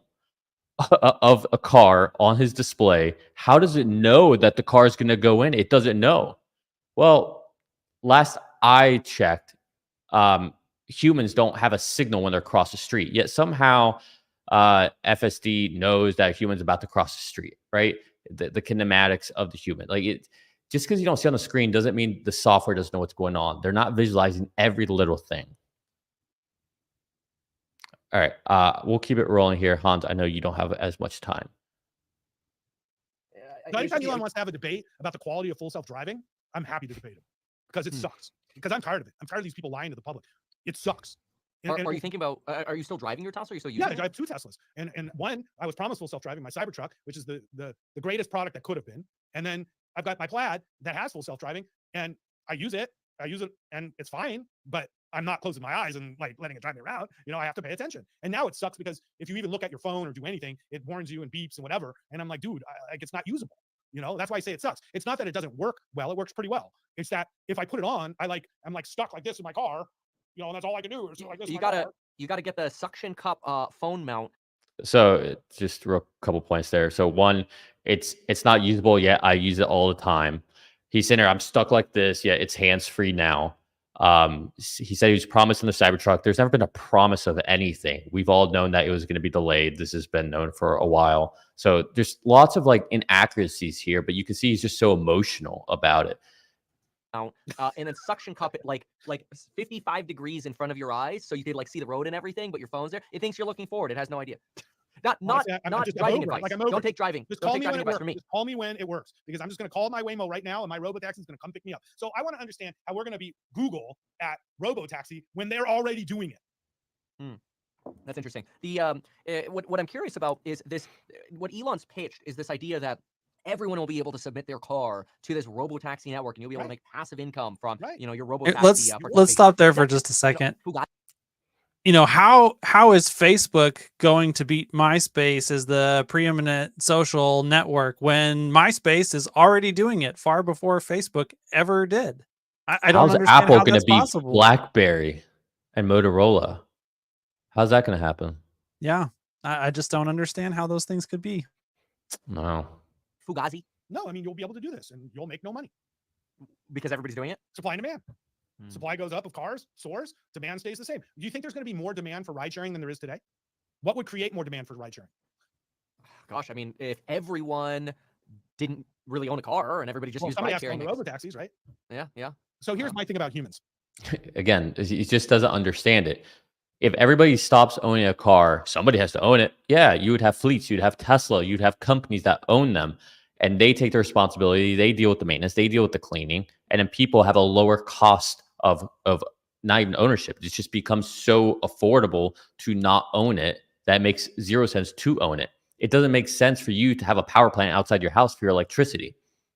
of a car on his display, how does it know that the car is going to go in? It doesn't know. Well, last I checked, humans don't have a signal when they're across the street. Yet somehow FSD knows that a human's about to cross the street, right? The kinematics of the human. Like it, just because you don't see on the screen doesn't mean the software doesn't know what's going on. They're not visualizing every little thing. All right, we'll keep it rolling here. Hans, I know you don't have as much time. Anytime Elon wants to have a debate about the quality of full self-driving, I'm happy to debate him because it sucks. Because I'm tired of it. I'm tired of these people lying to the public. It sucks. Are you thinking about? Are you still driving your Tesla? Or are you still using? Yeah, I drive 2 Teslas, and one I was promised full self-driving, my Cybertruck, which is the greatest product that could have been, and then I've got my Plaid that has full self-driving, and I use it, and it's fine, but I'm not closing my eyes and like letting it drive me around. You know, I have to pay attention. And now it sucks because if you even look at your phone or do anything, it warns you and beeps and whatever. And I'm like, dude, like it's not usable. You know, that's why I say it sucks. It's not that it doesn't work well; it works pretty well. It's that if I put it on, I'm like stuck like this in my car. You know, and that's all I can do. Is like this. You gotta get the suction cup phone mount. So just a couple points there. So one, it's not usable yet. I use it all the time. He's saying, I'm stuck like this. Yeah, it's hands-free now. He said he was promised in the Cybertruck. There's never been a promise of anything. We've all known that it was going to be delayed. This has been known for a while. So there's lots of like inaccuracies here, but you can see he's just so emotional about it. And then suction cup it like 55 degrees in front of your eyes, so you could like see the road and everything, but your phone's there. It thinks you're looking forward. It has no idea. Not driving advice. Like don't take driving. Just call me when it works. Just call me when it works, because I'm just going to call my Waymo right now, and my Robotaxi is going to come pick me up. So I want to understand how we're going to be Google at Robotaxi when they're already doing it. That's interesting. The what I'm curious about is this. What Elon's pitched is this idea that everyone will be able to submit their car to this Robotaxi network, and you'll be able to make passive income from your Robotaxi. Let's stop there for just a second. You know, how is Facebook going to beat MySpace as the preeminent social network when MySpace is already doing it far before Facebook ever did? I don't understand Apple how going to that's beat possible. BlackBerry and Motorola? How's that going to happen? Yeah, I just don't understand how those things could be. No. Fugazi? No, I mean, you'll be able to do this, and you'll make no money. Because everybody's doing it? Supply and demand. Supply goes up of cars, soars, demand stays the same. Do you think there's going to be more demand for ride sharing than there is today? What would create more demand for ride sharing? Gosh, I mean, if everyone didn't really own a car and everybody just used ride sharing. Robo taxis, right? Yeah. So here's my thing about humans. Again, he just doesn't understand it. If everybody stops owning a car, somebody has to own it. Yeah, you would have fleets, you'd have Tesla, you'd have companies that own them, and they take the responsibility. They deal with the maintenance, they deal with the cleaning, and then people have a lower cost of not even ownership. It just becomes so affordable to not own it that it makes zero sense to own it. It doesn't make sense for you to have a power plant outside your house for your electricity.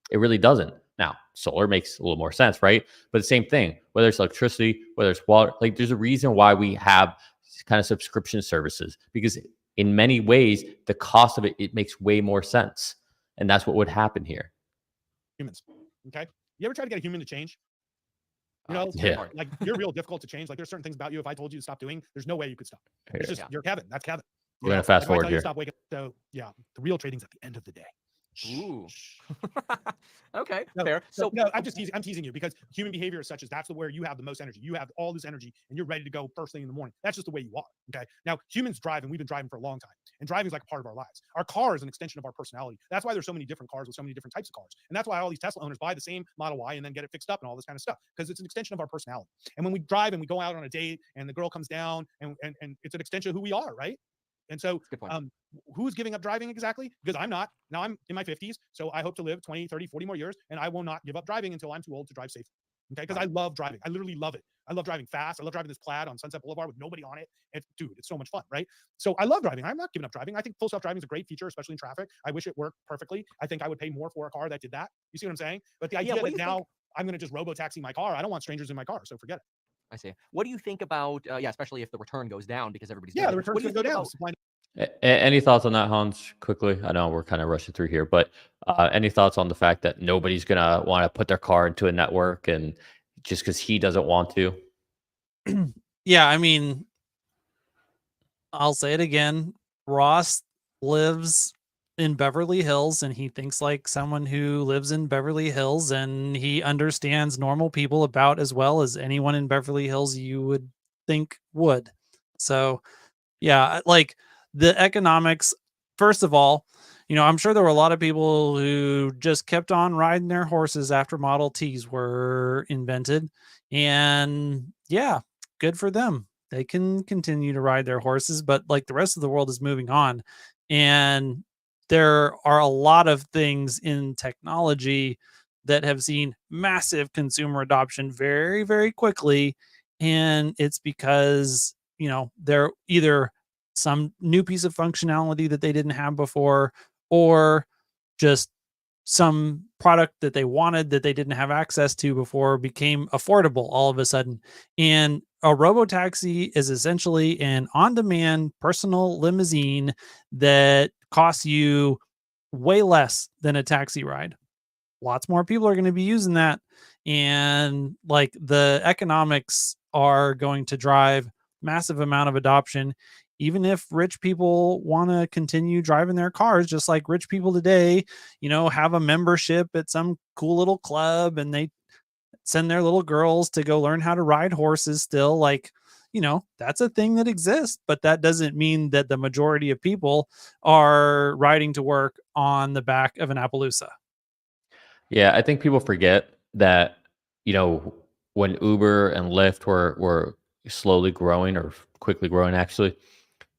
It really doesn't. Now, solar makes a little more sense, right? But the same thing, whether it's electricity, whether it's water, like there's a reason why we have kind of subscription services, because in many ways, the cost of it makes way more sense. And that's what would happen here. Humans. Okay. You ever try to get a human to change? You know, Yeah. like you're real difficult to change. Like there's certain things about you. If I told you to stop doing, there's no way you could stop. It's just you're Kevin. That's Kevin. We're gonna fast Like, if I forward tell you here. to stop waking. So yeah, the real trading's at the end of the day. Ooh. Okay, No, fair. So no, I'm just teasing. I'm teasing you because human behavior is such as that's where you have the most energy. You have all this energy and you're ready to go first thing in the morning. That's just the way you are. Okay. Now humans drive, and we've been driving for a long time. And driving is like a part of our lives. Our car is an extension of our personality. That's why there's so many different cars with so many different types of cars. And that's why all these Tesla owners buy the same Model Y and then get it fixed up and all this kind of stuff, because it's an extension of our personality. And when we drive and we go out on a date and the girl comes down and it's an extension of who we are, right? And so, good point. who's giving up driving exactly? Because I'm not. Now I'm in my 50s, so I hope to live 20, 30, 40 more years, and I will not give up driving until I'm too old to drive safely. Okay, because I love driving. I literally love it. I love driving fast. I love driving this Plaid on Sunset Boulevard with nobody on it. Dude, it's so much fun, right? So I love driving. I'm not giving up driving. I think full self driving is a great feature, especially in traffic. I wish it worked perfectly. I think I would pay more for a car that did that. You see what I'm saying? But the idea that now I'm going to just robotaxi my car, I don't want strangers in my car, so forget it. I see. What do you think about, especially if the return goes down because everybody's the return's going to go down. Any thoughts on that, Hans? Quickly, I know we're kind of rushing through here, but any thoughts on the fact that nobody's gonna want to put their car into a network, and just because he doesn't want to? Yeah, I mean, I'll say it again. Ross lives in Beverly Hills and he thinks like someone who lives in Beverly Hills, and he understands normal people about as well as anyone in Beverly Hills you would think would. So, yeah, like the economics, first of all, I'm sure there were a lot of people who just kept on riding their horses after Model Ts were invented. And yeah, good for them. They can continue to ride their horses, but like the rest of the world is moving on. And there are a lot of things in technology that have seen massive consumer adoption very, very quickly. And it's because, they're either some new piece of functionality that they didn't have before, or just some product that they wanted that they didn't have access to before became affordable all of a sudden. And a robotaxi is essentially an on-demand personal limousine that costs you way less than a taxi ride. Lots more people are going to be using that, and like the economics are going to drive massive amount of adoption, even if rich people want to continue driving their cars, just like rich people today, have a membership at some cool little club and they send their little girls to go learn how to ride horses still. Like, that's a thing that exists, but that doesn't mean that the majority of people are riding to work on the back of an Appaloosa. Yeah, I think people forget that, when Uber and Lyft were slowly growing, or quickly growing actually,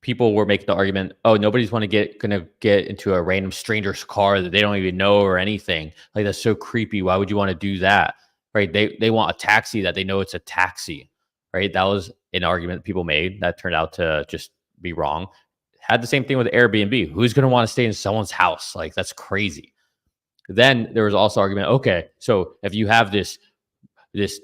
people were making the argument, oh, nobody's gonna get into a random stranger's car that they don't even know or anything. Like, that's so creepy. Why would you want to do that? Right? They want a taxi that they know it's a taxi. Right? That was an argument people made that turned out to just be wrong. Had the same thing with Airbnb. Who's gonna want to stay in someone's house? Like, that's crazy. Then there was also argument, okay, so if you have this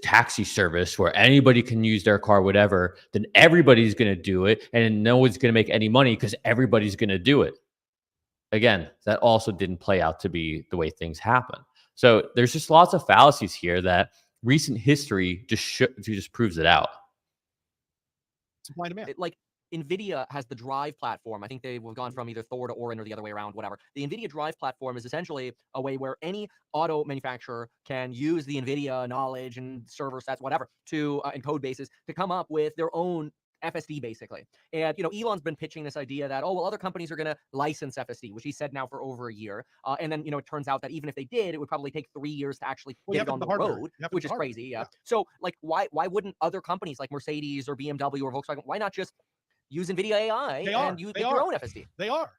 taxi service where anybody can use their car, whatever, then everybody's going to do it, and no one's going to make any money because everybody's going to do it. Again, that also didn't play out to be the way things happen. So there's just lots of fallacies here that recent history just proves it out. Supply and demand. Like Nvidia has the Drive platform. I think they've gone from either Thor to Orin or the other way around, whatever. The Nvidia Drive platform is essentially a way where any auto manufacturer can use the Nvidia knowledge and server sets, whatever, to and code bases to come up with their own FSD basically. And Elon's been pitching this idea that, oh well, other companies are going to license FSD, which he said now for over a year. And then it turns out that even if they did, it would probably take 3 years to actually Well, you get have it to on have the the hardware. road, You have to which have is the crazy. hardware. Yeah. So like, why wouldn't other companies like Mercedes or BMW or Volkswagen, why not just use Nvidia AI and you make your own FSD? They are.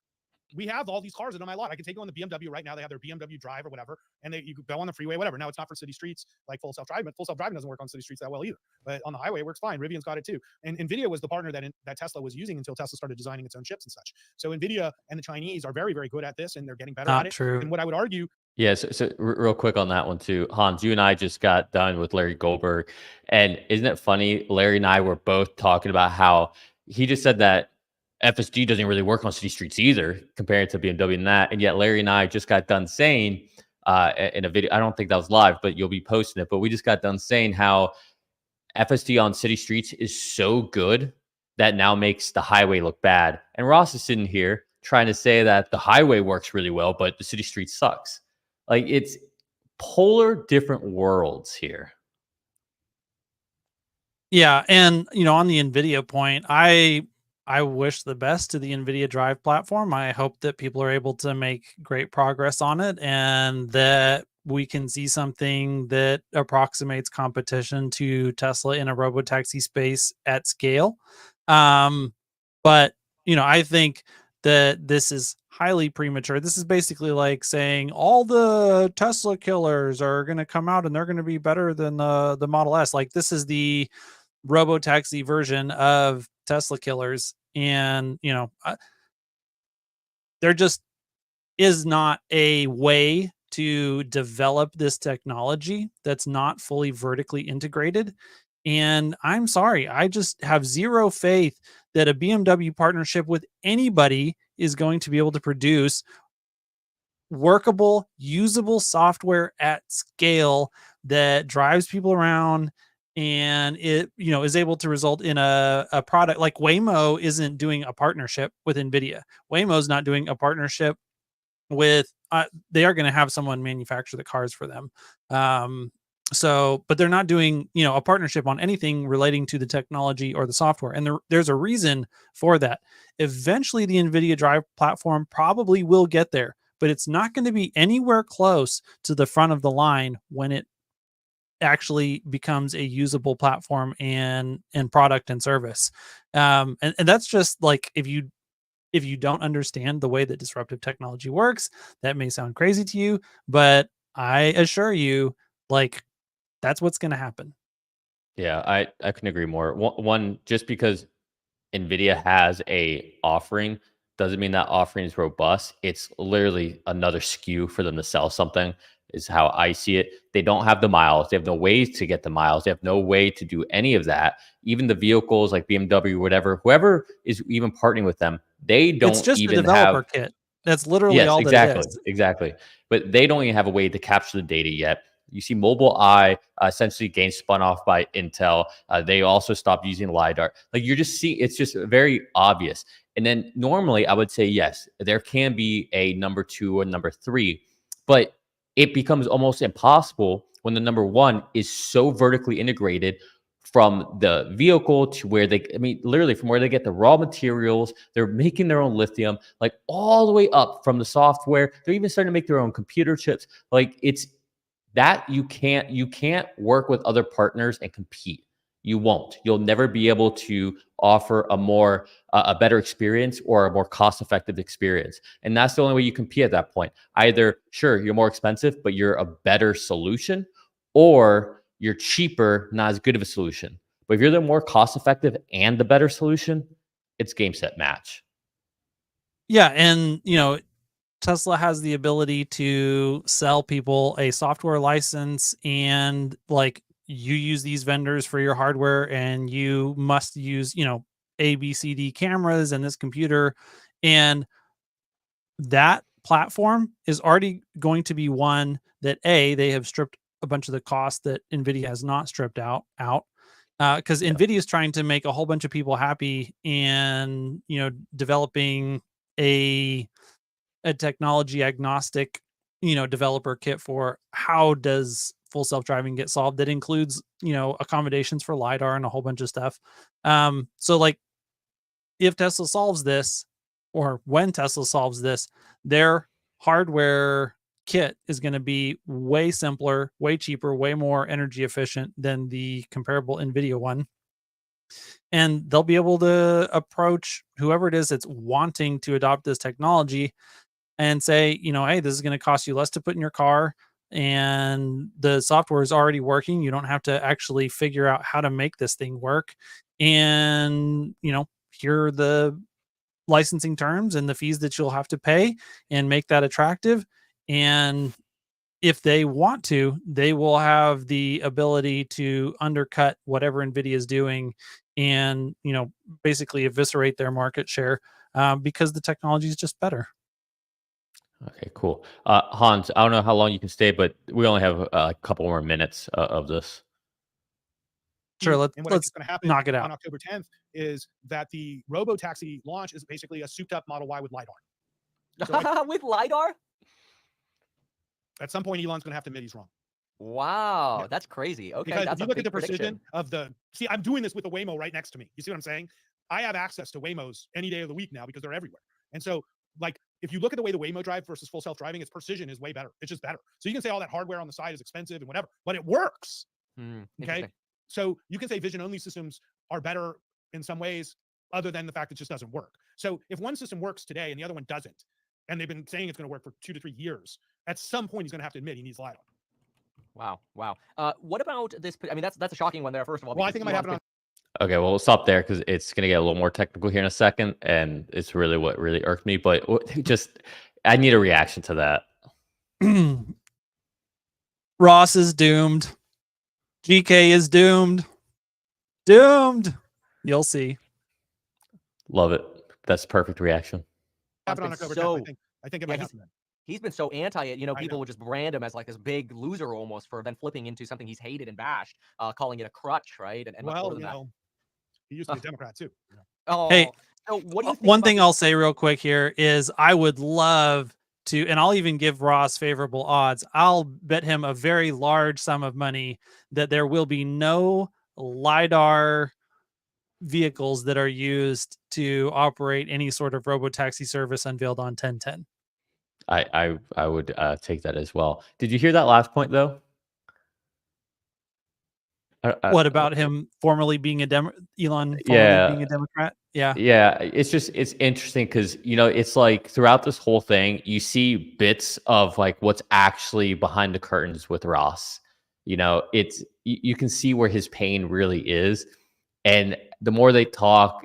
We have all these cars in my lot. I can take you on the BMW right now. They have their BMW Drive or whatever, and you could go on the freeway, whatever. Now it's not for city streets like full self-driving, but full self-driving doesn't work on city streets that well either. But on the highway, it works fine. Rivian's got it too. And Nvidia was the partner that Tesla was using until Tesla started designing its own chips and such. So Nvidia and the Chinese are very, very good at this, and they're getting better at Not it. true. And what I would argue, Yeah, so real quick on that one too, Hans, you and I just got done with Larry Goldberg, and isn't it funny? Larry and I were both talking about how he just said that FSD doesn't really work on city streets either, compared to BMW and that, and yet Larry and I just got done saying in a video, I don't think that was live, but you'll be posting it, but we just got done saying how FSD on city streets is so good that now makes the highway look bad, and Ross is sitting here trying to say that the highway works really well, but the city street sucks. Like, it's polar different worlds here. Yeah, and on the Nvidia point, I wish the best to the Nvidia Drive platform. I hope that people are able to make great progress on it and that we can see something that approximates competition to Tesla in a robotaxi space at scale. But I think that this is highly premature. This is basically like saying all the Tesla killers are going to come out and they're going to be better than the Model S. Like, this is the robotaxi version of Tesla killers, and there just is not a way to develop this technology that's not fully vertically integrated. And I'm sorry, I just have zero faith that a BMW partnership with anybody is going to be able to produce workable, usable software at scale that drives people around, and it is able to result in a product. Like, Waymo isn't doing a partnership with Nvidia. Waymo's not doing a partnership with they are going to have someone manufacture the cars for them. But they're not doing a partnership on anything relating to the technology or the software, and there's a reason for that. Eventually the Nvidia Drive platform probably will get there, but it's not going to be anywhere close to the front of the line when it actually becomes a usable platform and product and service. And that's just like, if you don't understand the way that disruptive technology works, that may sound crazy to you, but I assure you, like, that's what's going to happen. Yeah, I couldn't agree more. One, just because Nvidia has a offering doesn't mean that offering is robust. It's literally another SKU for them to sell something, is how I see it. They don't have the miles. They have no ways to get the miles. They have no way to do any of that. Even the vehicles like BMW, whatever, whoever is even partnering with them, they It's don't just a even have. developer kit. That's literally Yes, all that it exactly, is. exactly. But they don't even have a way to capture the data yet. You see, Mobile Eye essentially getting spun off by Intel. They also stopped using lidar. Like, you're just seeing, it's just very obvious. And then normally, I would say yes, there can be a number two or number three, but it becomes almost impossible when the number one is so vertically integrated from the vehicle to where they, I mean, literally from where they get the raw materials, they're making their own lithium, like all the way up from the software. They're even starting to make their own computer chips. Like, it's that you can't work with other partners and compete. You won't. You'll never be able to offer a better experience or a more cost effective experience. And that's the only way you compete at that point. Either, sure, you're more expensive, but you're a better solution, or you're cheaper, not as good of a solution. But if you're the more cost effective and the better solution, it's game set match. Yeah, and Tesla has the ability to sell people a software license, and like, you use these vendors for your hardware and you must use, ABCD cameras and this computer, and that platform is already going to be one that they have stripped a bunch of the costs that Nvidia has not stripped out, because Yeah. Nvidia is trying to make a whole bunch of people happy, and developing a technology agnostic developer kit for how does full self-driving get solved that includes, accommodations for lidar and a whole bunch of stuff. So like if Tesla solves this, or when Tesla solves this, their hardware kit is going to be way simpler, way cheaper, way more energy efficient than the comparable Nvidia one. And they'll be able to approach whoever it is that's wanting to adopt this technology and say, hey, this is going to cost you less to put in your car, and the software is already working. You don't have to actually figure out how to make this thing work. And, here are the licensing terms and the fees that you'll have to pay, and make that attractive. And if they want to, they will have the ability to undercut whatever Nvidia is doing and, basically eviscerate their market share, because the technology is just better. Okay, cool. Hans, I don't know how long you can stay, but we only have a couple more minutes of this. Sure, And what I think let's is going to happen knock it on out. October 10th is that the Robotaxi launch is basically a souped-up Model Y with lidar. So With lidar? at some point, Elon's going to have to admit he's wrong. Wow, Yeah. that's crazy. Okay, Because that's if you a look at big the precision prediction. of the, see, I'm doing this with a Waymo right next to me. You see what I'm saying? I have access to Waymos any day of the week now because they're everywhere. And so, like, if you look at the way the Waymo drive versus full self-driving, its precision is way better. It's just better. So you can say all that hardware on the side is expensive and whatever, but it works. Okay. Interesting. So you can say vision-only systems are better in some ways, other than the fact it just doesn't work. So if one system works today and the other one doesn't, and they've been saying it's going to work for 2 to 3 years, at some point he's going to have to admit he needs lidar. Wow. What about this? I mean, that's a shocking one there. First of all, Well, I because think it might Elon's happen been- on. Okay, well, we'll stop there because it's going to get a little more technical here in a second, and it's really what really irked me. But just, I need a reaction to that. Ross is doomed. GK is doomed. Doomed. You'll see. Love it. That's perfect reaction. Happen on been October so- 10th. I think it might happen then. He's been so anti it, I people know. would just brand him as like this big loser almost for then flipping into something he's hated and bashed, calling it a crutch, right? And much more Well, than that. he used to be a Democrat too. Oh, Hey, so what do you think one about thing this- I'll say real quick here is I would love to, and I'll even give Ross favorable odds. I'll bet him a very large sum of money that there will be no lidar vehicles that are used to operate any sort of robotaxi service unveiled on 1010. I would take that as well. Did you hear that last point though? What about him formerly being a Elon formerly Yeah. being a Democrat? Yeah. Yeah, it's interesting because it's like throughout this whole thing, you see bits of like what's actually behind the curtains with Ross. It's you can see where his pain really is, and the more they talk,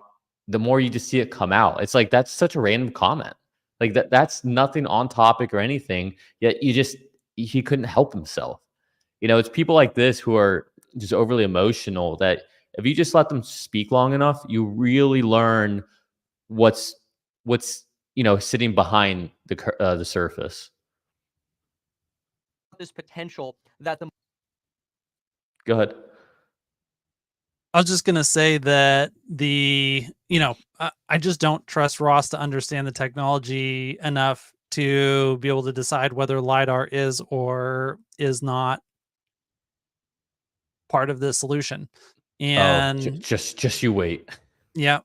the more you just see it come out. It's like that's such a random comment, like that's nothing on topic or anything. Yet he couldn't help himself. It's people like this who are just overly emotional that if you just let them speak long enough, you really learn what's sitting behind the surface. this potential that the Go ahead. I was just gonna say that I just don't trust Ross to understand the technology enough to be able to decide whether lidar is or is not part of the solution. And Just you wait. yeah,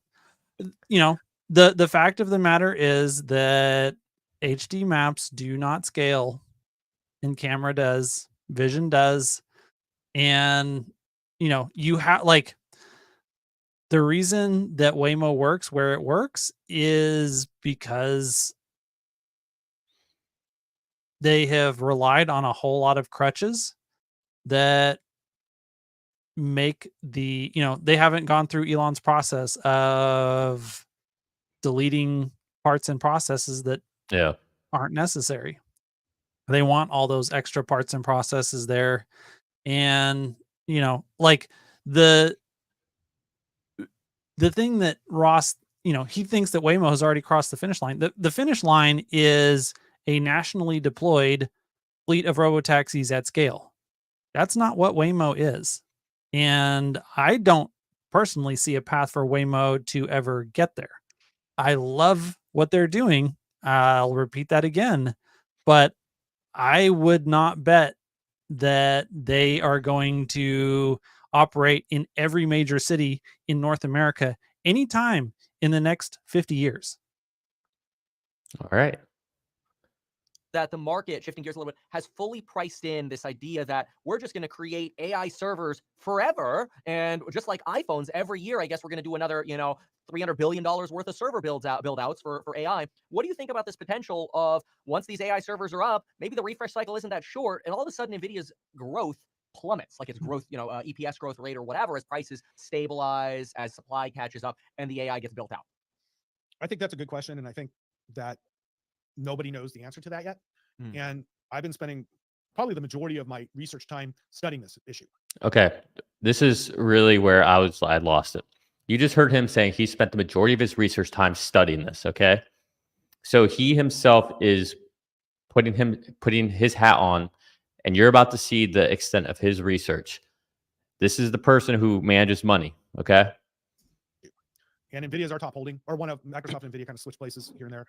the fact of the matter is that HD maps do not scale, and camera does, vision does, and you have like the reason that Waymo works where it works is because they have relied on a whole lot of crutches that make they haven't gone through Elon's process of deleting parts and processes that Yeah. aren't necessary. They want all those extra parts and processes there. And, like the thing that Ross, he thinks that Waymo has already crossed the finish line. The finish line is a nationally deployed fleet of robotaxis at scale. That's not what Waymo is. And I don't personally see a path for Waymo to ever get there. I love what they're doing. I'll repeat that again, but I would not bet that they are going to operate in every major city in North America anytime in the next 50 years. All right. That the market, shifting gears a little bit, has fully priced in this idea that we're just going to create AI servers forever. And just like iPhones, every year, I guess we're going to do another, $300 billion worth of server build outs for AI. What do you think about this potential of once these AI servers are up, maybe the refresh cycle isn't that short, and all of a sudden NVIDIA's growth plummets, like its growth, EPS growth rate or whatever, as prices stabilize, as supply catches up, and the AI gets built out? I think that's a good question, and I think that nobody knows the answer to that yet. And I've been spending probably the majority of my research time studying this issue. Okay. This is really where I lost it. You just heard him saying he spent the majority of his research time studying this. Okay. So he himself is putting his hat on, and you're about to see the extent of his research. This is the person who manages money. Okay. And Nvidia is our top holding, or one of Microsoft and Nvidia kind of switch places here and there.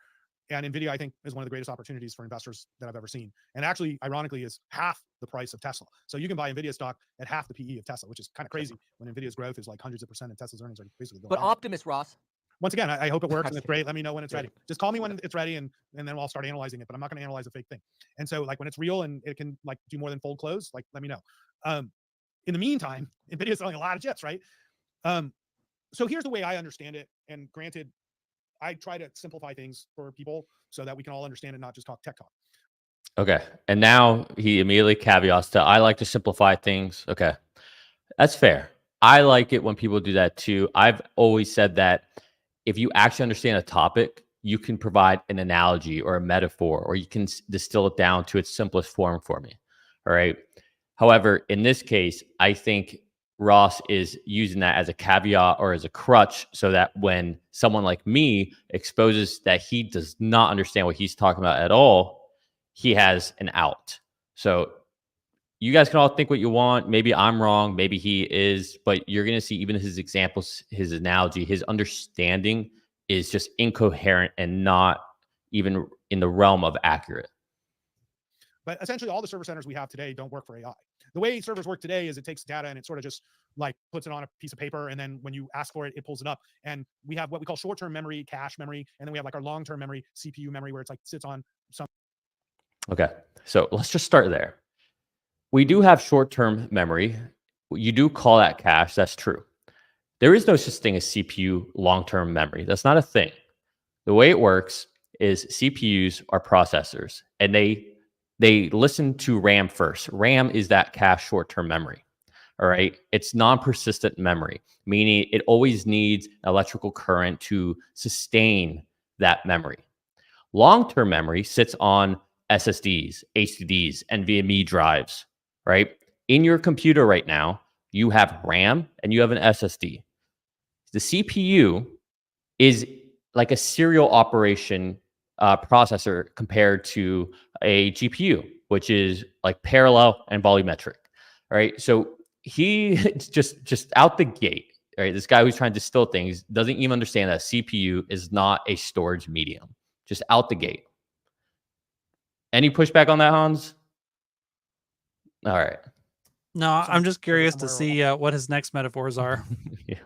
And Nvidia, I think, is one of the greatest opportunities for investors that I've ever seen. And actually, ironically, is half the price of Tesla. So you can buy Nvidia stock at half the PE of Tesla, which is kind of crazy when Nvidia's growth is like hundreds of percent and Tesla's earnings are basically going But down. Optimus, Ross. Once again, I hope it works and it's great. Let me know when it's ready. Just call me when it's ready, and then I'll start analyzing it. But I'm not going to analyze a fake thing. And so, like, when it's real and it can like do more than fold close, like, let me know. In the meantime, Nvidia's selling a lot of chips, right? So here's the way I understand it. And granted, I try to simplify things for people so that we can all understand and not just talk tech talk. Okay. And now he immediately caveats to, I like to simplify things. Okay. That's fair. I like it when people do that too. I've always said that if you actually understand a topic, you can provide an analogy or a metaphor, or you can distill it down to its simplest form for me. All right. However, in this case, I think Ross is using that as a caveat or as a crutch so that when someone like me exposes that he does not understand what he's talking about at all, he has an out. So you guys can all think what you want. Maybe I'm wrong. Maybe he is, but you're going to see even his examples, his analogy, his understanding is just incoherent and not even in the realm of accurate. But essentially, all the server centers we have today don't work for AI. The way servers work today is it takes data and it sort of just like puts it on a piece of paper, and then when you ask for it, it pulls it up. And we have what we call short-term memory, cache memory, and then we have like our long-term memory, CPU memory, where it's like sits on some. Okay, so let's just start there. We do have short-term memory. You do call that cache. That's true. There is no such thing as CPU long-term memory. That's not a thing. The way it works is CPUs are processors, and they listen to RAM first. RAM is that cache short-term memory. All right. It's non-persistent memory, meaning it always needs electrical current to sustain that memory. Long-term memory sits on SSDs, HDDs, and NVMe drives, right? In your computer right now, you have RAM and you have an SSD. The CPU is like a serial operation processor compared to a GPU, which is like parallel and volumetric. All right. So he just out the gate, right? This guy who's trying to distill things doesn't even understand that CPU is not a storage medium. Just out the gate. Any pushback on that, Hans? All right. No, I'm just curious to see what his next metaphors are. Yeah.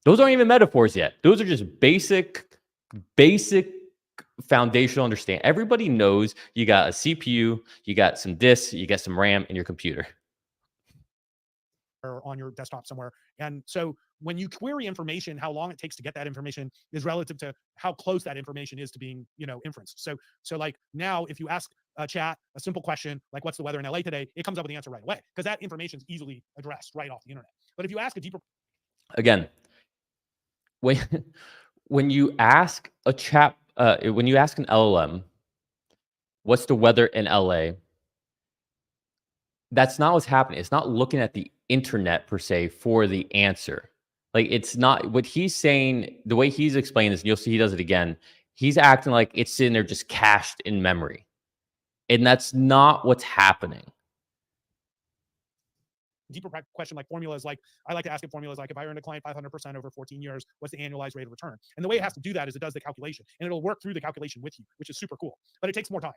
Those aren't even metaphors yet. Those are just basic foundational understanding. Everybody knows you got a CPU, you got some disks, you got some RAM in your computer. Or on your desktop somewhere. And so when you query information, how long it takes to get that information is relative to how close that information is to being, inferenced. So like now, if you ask a chat a simple question like what's the weather in LA today, it comes up with the answer right away because that information is easily addressed right off the internet. But if you ask a deeper, again, when you ask a chat, when you ask an LLM, what's the weather in LA? That's not what's happening. It's not looking at the internet per se for the answer. Like it's not what he's saying. The way he's explaining this, and you'll see he does it again. He's acting like it's sitting there just cached in memory, and that's not what's happening. Deeper question like formulas, like I like to ask it formulas like if I earned a client 500% over 14 years, what's the annualized rate of return? And the way it has to do that is it does the calculation, and it'll work through the calculation with you, which is super cool. But it takes more time.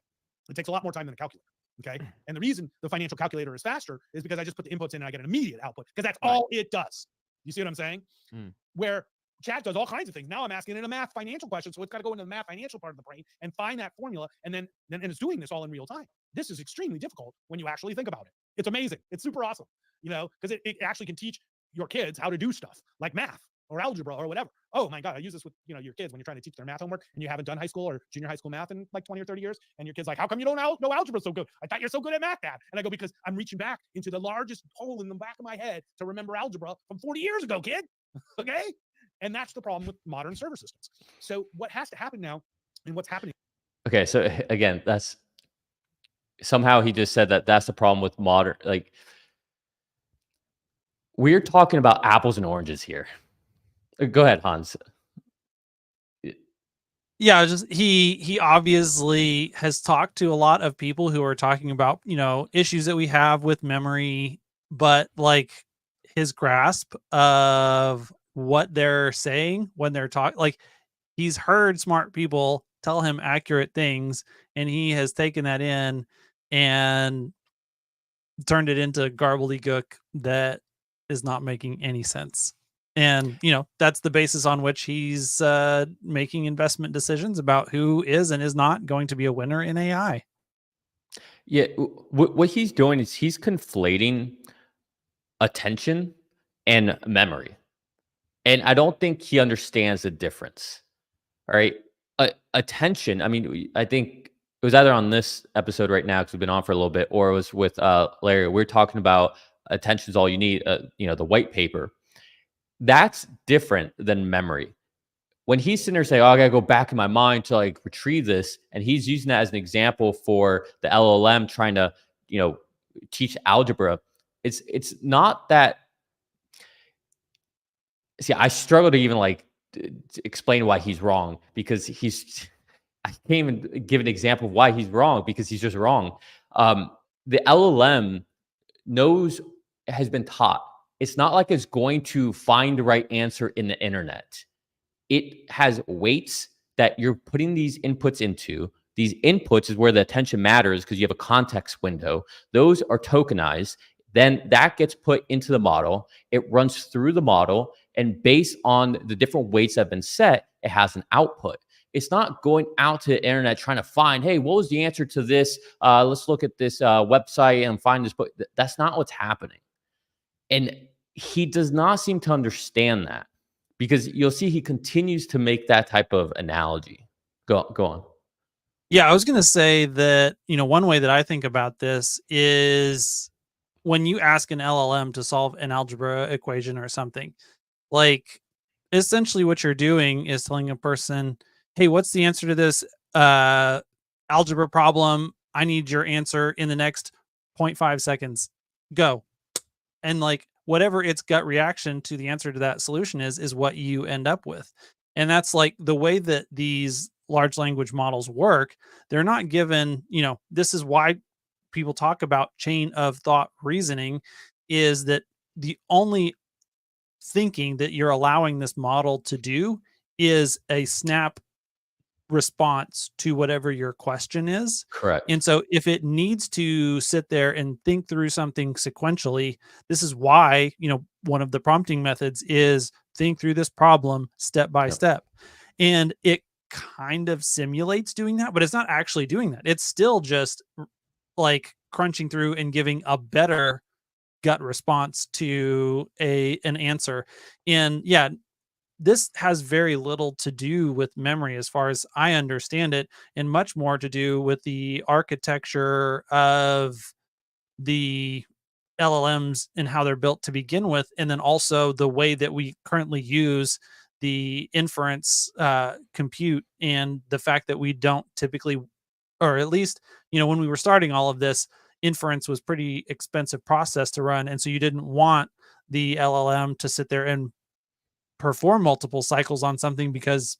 It takes a lot more time than a calculator. Okay. And the reason the financial calculator is faster is because I just put the inputs in and I get an immediate output because that's all it does. You see what I'm saying? Where chat does all kinds of things. Now I'm asking it a math financial question. So it's got to go into the math financial part of the brain and find that formula. And then it's doing this all in real time. This is extremely difficult when you actually think about it. It's amazing. It's super awesome, because it actually can teach your kids how to do stuff like math or algebra or whatever. Oh my God, I use this with your kids when you're trying to teach their math homework and you haven't done high school or junior high school math in like 20 or 30 years. And your kid's like, how come you don't know algebra so good? I thought you're so good at math, Dad. And I go, because I'm reaching back into the largest hole in the back of my head to remember algebra from 40 years ago, kid. Okay? And that's the problem with modern server systems. So what has to happen now and what's happening? Okay, so again, that's somehow he just said that that's the problem with modern, like, we're talking about apples and oranges here. Go ahead, Hans. Yeah, just he obviously has talked to a lot of people who are talking about, issues that we have with memory, but like his grasp of what they're saying when they're talking, like he's heard smart people tell him accurate things and he has taken that in and turned it into gobbledygook that is not making any sense. And, that's the basis on which he's making investment decisions about who is and is not going to be a winner in AI. Yeah, what he's doing is he's conflating attention and memory. And I don't think he understands the difference. All right. Attention, I mean, I think it was either on this episode right now, because we've been on for a little bit, or it was with Larry. We're talking about attention's all you need, the white paper. That's different than memory. When he's sitting there saying, oh, I got to go back in my mind to like retrieve this, and he's using that as an example for the LLM trying to, teach algebra, it's not that. See, I struggle to even like to explain why he's wrong, because I can't even give an example of why he's wrong, because he's just wrong. The LLM has been taught. It's not like it's going to find the right answer in the internet. It has weights that you're putting these inputs into. These inputs is where the attention matters, because you have a context window. Those are tokenized. Then that gets put into the model. It runs through the model, and based on the different weights that have been set, it has an output. It's not going out to the internet trying to find, hey, what was the answer to this? Let's look at this website and find this book. That's not what's happening. And he does not seem to understand that, because you'll see he continues to make that type of analogy. Go on. Yeah, I was going to say that, one way that I think about this is when you ask an LLM to solve an algebra equation or something, like essentially what you're doing is telling a person, hey, what's the answer to this algebra problem? I need your answer in the next 0.5 seconds. Go. And like whatever its gut reaction to the answer to that solution is what you end up with. And that's like the way that these large language models work. They're not given, this is why people talk about chain of thought reasoning, is that the only thinking that you're allowing this model to do is a snap response to whatever your question is. Correct. And so if it needs to sit there and think through something sequentially, this is why, one of the prompting methods is think through this problem step by step. And it kind of simulates doing that, but it's not actually doing that. It's still just like crunching through and giving a better gut response to an answer. And yeah, this has very little to do with memory as far as I understand it, and much more to do with the architecture of the LLMs and how they're built to begin with, and then also the way that we currently use the inference compute, and the fact that we don't typically, or at least, when we were starting all of this, inference was pretty expensive process to run. And so you didn't want the LLM to sit there and perform multiple cycles on something, because,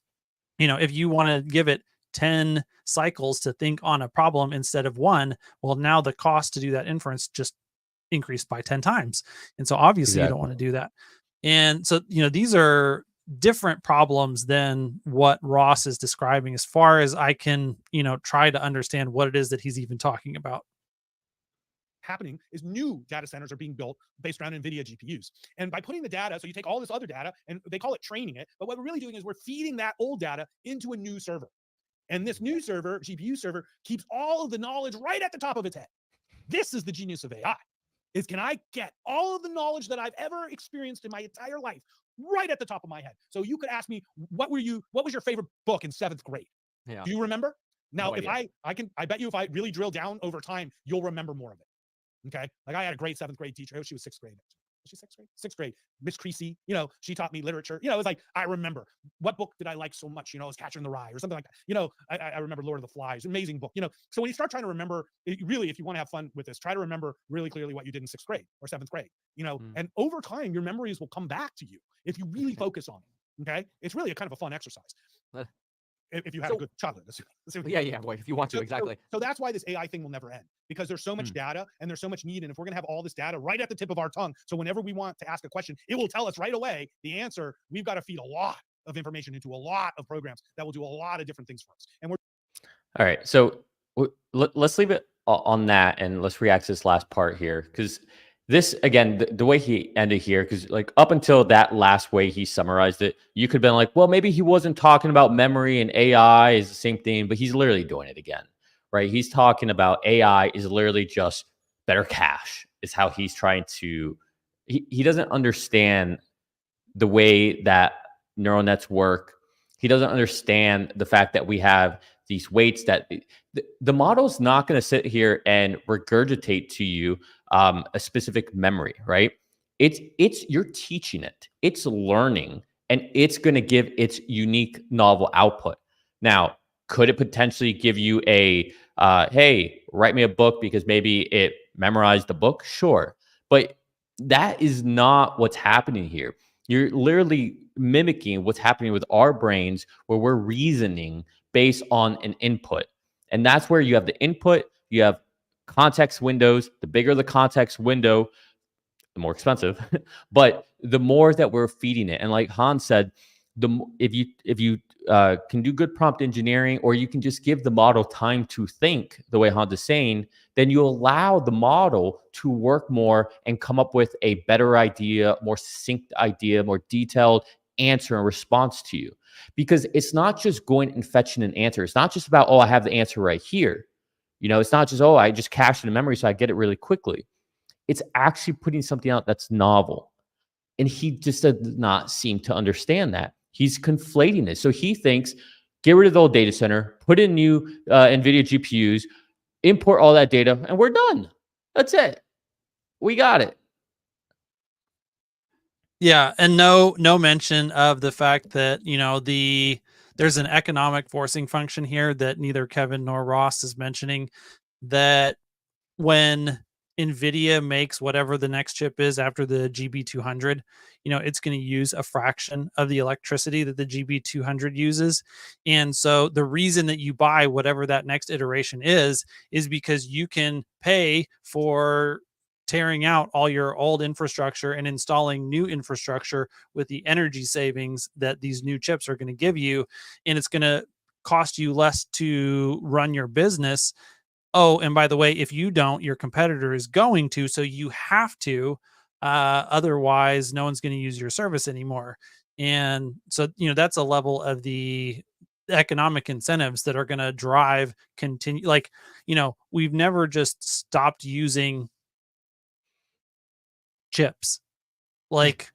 if you want to give it 10 cycles to think on a problem instead of one, well, now the cost to do that inference just increased by 10 times. And so obviously you don't want to do that. And so, these are different problems than what Ross is describing, as far as I can, try to understand what it is that he's even talking about. Happening is new data centers are being built based around Nvidia GPUs. And by putting the data, so you take all this other data and they call it training it, but what we're really doing is we're feeding that old data into a new server. And this new server, GPU server, keeps all of the knowledge right at the top of its head. This is the genius of AI, is can I get all of the knowledge that I've ever experienced in my entire life right at the top of my head? So you could ask me, what was your favorite book in 7th grade? Yeah. Do you remember? Now, No if idea. I bet you if I really drill down over time, you'll remember more of it. Okay. Like I had a great 7th grade teacher. Oh, she was 6th grade. Was she 6th grade? 6th grade. Miss Creasy, she taught me literature. It was like, I remember what book did I like so much? It was Catcher in the Rye or something like that. I remember Lord of the Flies, amazing book. So when you start trying to remember, really, if you want to have fun with this, try to remember really clearly what you did in 6th grade or 7th grade, and over time, your memories will come back to you if you really focus on it. Okay. It's really a kind of a fun exercise. If you have a good childhood. Yeah, boy, if you want to, exactly. So that's why this AI thing will never end, because there's so much data and there's so much need. And if we're going to have all this data right at the tip of our tongue, so whenever we want to ask a question, it will tell us right away the answer. We've got to feed a lot of information into a lot of programs that will do a lot of different things for us. And we're All right. So let's leave it on that and let's react to this last part here. Because this, again, the way he ended here, because like up until that last way he summarized it, you could have been like, well, maybe he wasn't talking about memory and AI is the same thing, but he's literally doing it again, right? He's talking about AI is literally just better cache, is how he's trying to, he doesn't understand the way that neural nets work. He doesn't understand the fact that we have these weights that the model is not going to sit here and regurgitate to you a specific memory, right? It's you're teaching it, it's learning, and it's going to give its unique novel output. Now, could it potentially give you a hey, write me a book because maybe it memorized the book? Sure, but that is not what's happening here. You're literally mimicking what's happening with our brains, where we're reasoning based on an input. And that's where you have the input, you have context windows. The bigger the context window, the more expensive. But the more that we're feeding it, and like Hans said, if you can do good prompt engineering, or you can just give the model time to think, the way Hans is saying, then you allow the model to work more and come up with a better idea, more succinct idea, more detailed answer and response to you. Because it's not just going and fetching an answer. It's not just about, oh, I have the answer right here. It's not just, oh, I just cached it in memory so I get it really quickly. It's actually putting something out that's novel. And he just does not seem to understand that. He's conflating it. So he thinks, get rid of the old data center, put in new NVIDIA GPUs, import all that data, and we're done. That's it. We got it. Yeah, and no mention of the fact that, there's an economic forcing function here that neither Kevin nor Ross is mentioning, that when Nvidia makes whatever the next chip is after the GB200, it's going to use a fraction of the electricity that the GB200 uses. And so the reason that you buy whatever that next iteration is because you can pay for tearing out all your old infrastructure and installing new infrastructure with the energy savings that these new chips are going to give you. And it's going to cost you less to run your business. Oh, and by the way, if you don't, your competitor is going to, so you have to, otherwise no one's going to use your service anymore. And so, that's a level of the economic incentives that are going to drive continue. Like, we've never just stopped using chips. Like,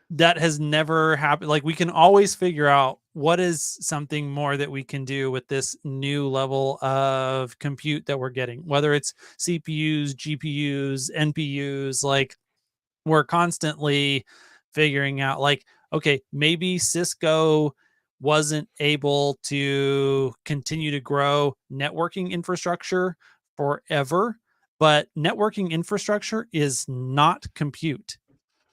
that has never happened. Like, we can always figure out what is something more that we can do with this new level of compute that we're getting, whether it's CPUs, GPUs, NPUs. Like, we're constantly figuring out, like, okay, maybe Cisco wasn't able to continue to grow networking infrastructure forever, but networking infrastructure is not compute.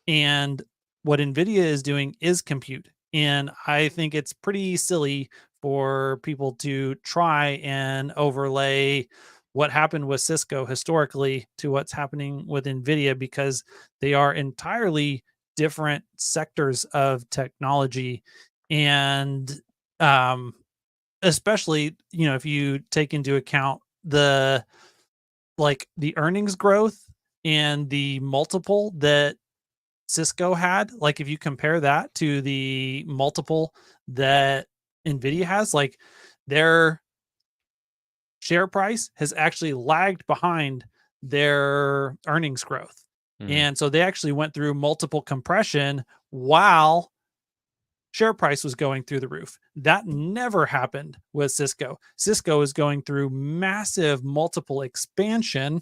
And what Nvidia is doing is compute. And I think it's pretty silly for people to try and overlay what happened with Cisco historically to what's happening with Nvidia, because they are entirely different sectors of technology, and especially, if you take into account the earnings growth and the multiple that Cisco had, like if you compare that to the multiple that Nvidia has, like their share price has actually lagged behind their earnings growth. Mhm. And so they actually went through multiple compression while share price was going through the roof. That never happened with Cisco. Cisco is going through massive multiple expansion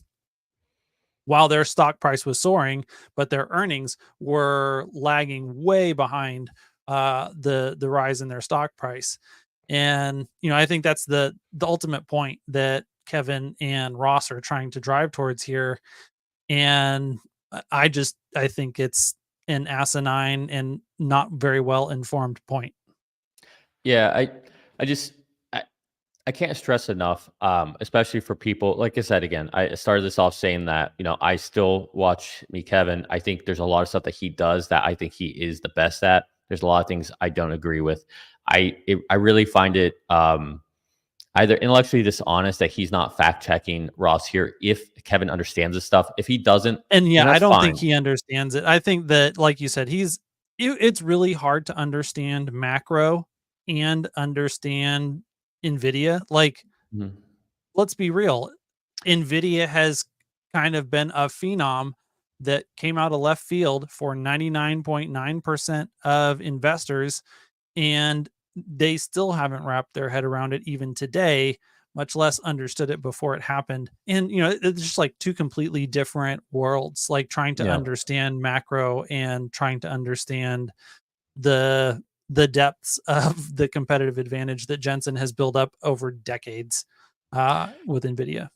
while their stock price was soaring, but their earnings were lagging way behind the rise in their stock price. And I think that's the ultimate point that Kevin and Ross are trying to drive towards here. And I think it's an asinine and not very well informed point. Yeah, I just I, I can't stress enough, especially for people. Like I said, again, I started this off saying that I still watch me, Kevin. I think there's a lot of stuff that he does that I think he is the best at. There's a lot of things I don't agree with. I really find it either intellectually dishonest that he's not fact checking Ross here. If Kevin understands this stuff, if he doesn't, And then yeah, I that's don't think fine. he understands it. I think that, like you said, it's really hard to understand macro and understand Nvidia. Like, Mhm. let's be real. Nvidia has kind of been a phenom that came out of left field for 99.9% of investors, and they still haven't wrapped their head around it even today, much less understood it before it happened. And it's just like two completely different worlds, like trying to Yeah. understand macro and trying to understand the depths of the competitive advantage that Jensen has built up over decades with Nvidia.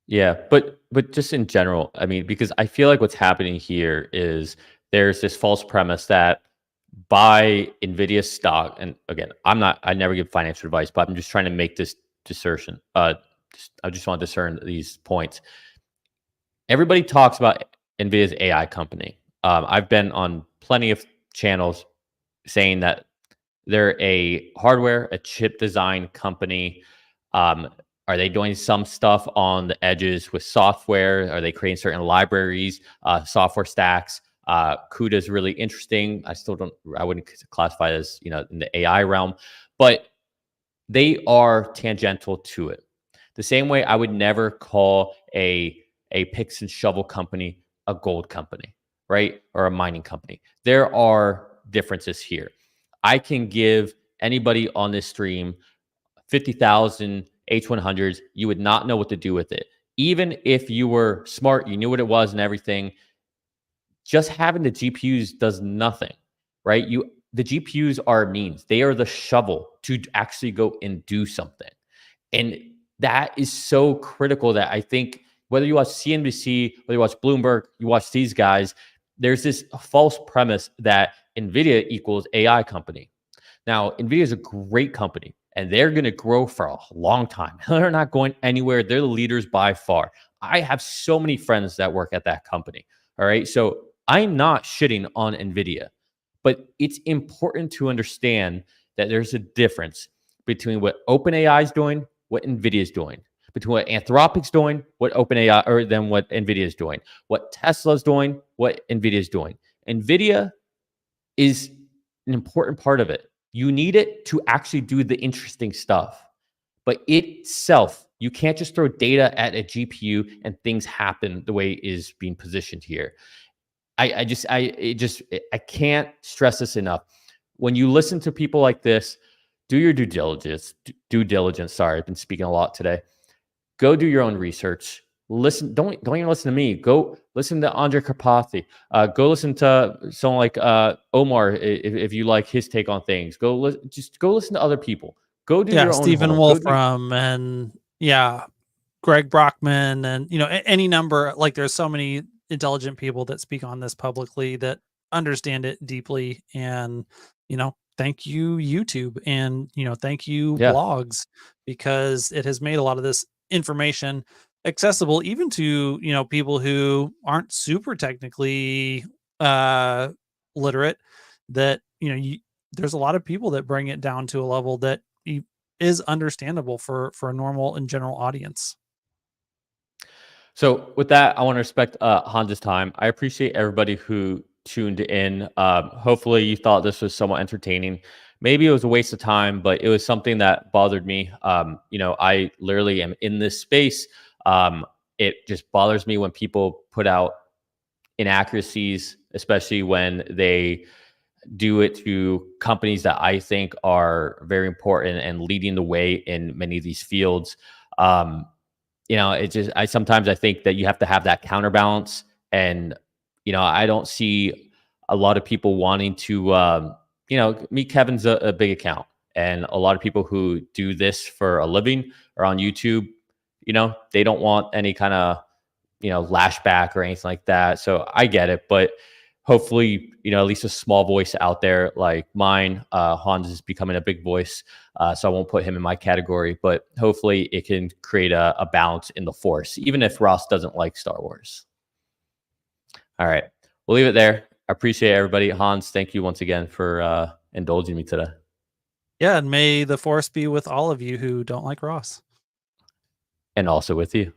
Yeah, but just in general, I mean, because I feel like what's happening here is there's this false premise that buy Nvidia stock, and again, I never give financial advice, but I'm just trying to make this discernsion. I just want to discern these points. Everybody talks about Nvidia's AI company. I've been on plenty of channels saying that they're a hardware, a chip design company. Um, are they doing some stuff on the edges with software? Are they creating certain libraries, software stacks? CUDA is really interesting. I wouldn't classify it as, in the AI realm, but they are tangential to it. The same way I would never call a picks and shovel company a gold company, right? Or a mining company. There are differences here. I can give anybody on this stream 50,000 H100s. You would not know what to do with it. Even if you were smart, you knew what it was and everything, just having the GPUs does nothing, right? The GPUs are a means. They are the shovel to actually go and do something. And that is so critical that I think whether you watch CNBC, whether you watch Bloomberg, you watch these guys, there's this false premise that NVIDIA equals AI company. Now, NVIDIA is a great company and they're going to grow for a long time. They're not going anywhere. They're the leaders by far. I have so many friends that work at that company. All right. So I'm not shitting on NVIDIA, but it's important to understand that there's a difference between what OpenAI is doing, what NVIDIA is doing, between what Anthropic's doing, what OpenAI, or then what NVIDIA is doing, what Tesla's doing, what NVIDIA is doing. NVIDIA is an important part of it. You need it to actually do the interesting stuff. But itself, you can't just throw data at a GPU and things happen the way it is being positioned here. I can't stress this enough. When you listen to people like this, do your due diligence. Due diligence. Sorry, I've been speaking a lot today. Go do your own research. Listen. Don't even listen to me. Go listen to Andre Karpathy. Go listen to someone like Omar if you like his take on things. Just go listen to other people. Go do Yeah, your own Stephen homework. Go do. Wolfram, and yeah, Greg Brockman, and any number, like there's so many intelligent people that speak on this publicly that understand it deeply. And thank you YouTube, and thank you Yeah. blogs, because it has made a lot of this information accessible even to people who aren't super technically uh literate, that there's a lot of people that bring it down to a level that is understandable for a normal and general audience. So with that, I want to respect Hans's time. I appreciate everybody who tuned in. Hopefully you thought this was somewhat entertaining. Maybe it was a waste of time, but it was something that bothered me. I literally am in this space. It just bothers me when people put out inaccuracies, especially when they do it to companies that I think are very important and leading the way in many of these fields. I sometimes I think that you have to have that counterbalance, and I don't see a lot of people wanting to, meet Kevin's a big account, and a lot of people who do this for a living or on YouTube, they don't want any kind of lashback or anything like that. So I get it, but hopefully, at least a small voice out there like mine. Hans is becoming a big voice, so I won't put him in my category, but hopefully it can create a balance in the force, even if Ross doesn't like Star Wars. All right, we'll leave it there. I appreciate everybody. Hans, thank you once again for indulging me today. Yeah, and may the force be with all of you who don't like Ross. And also with you.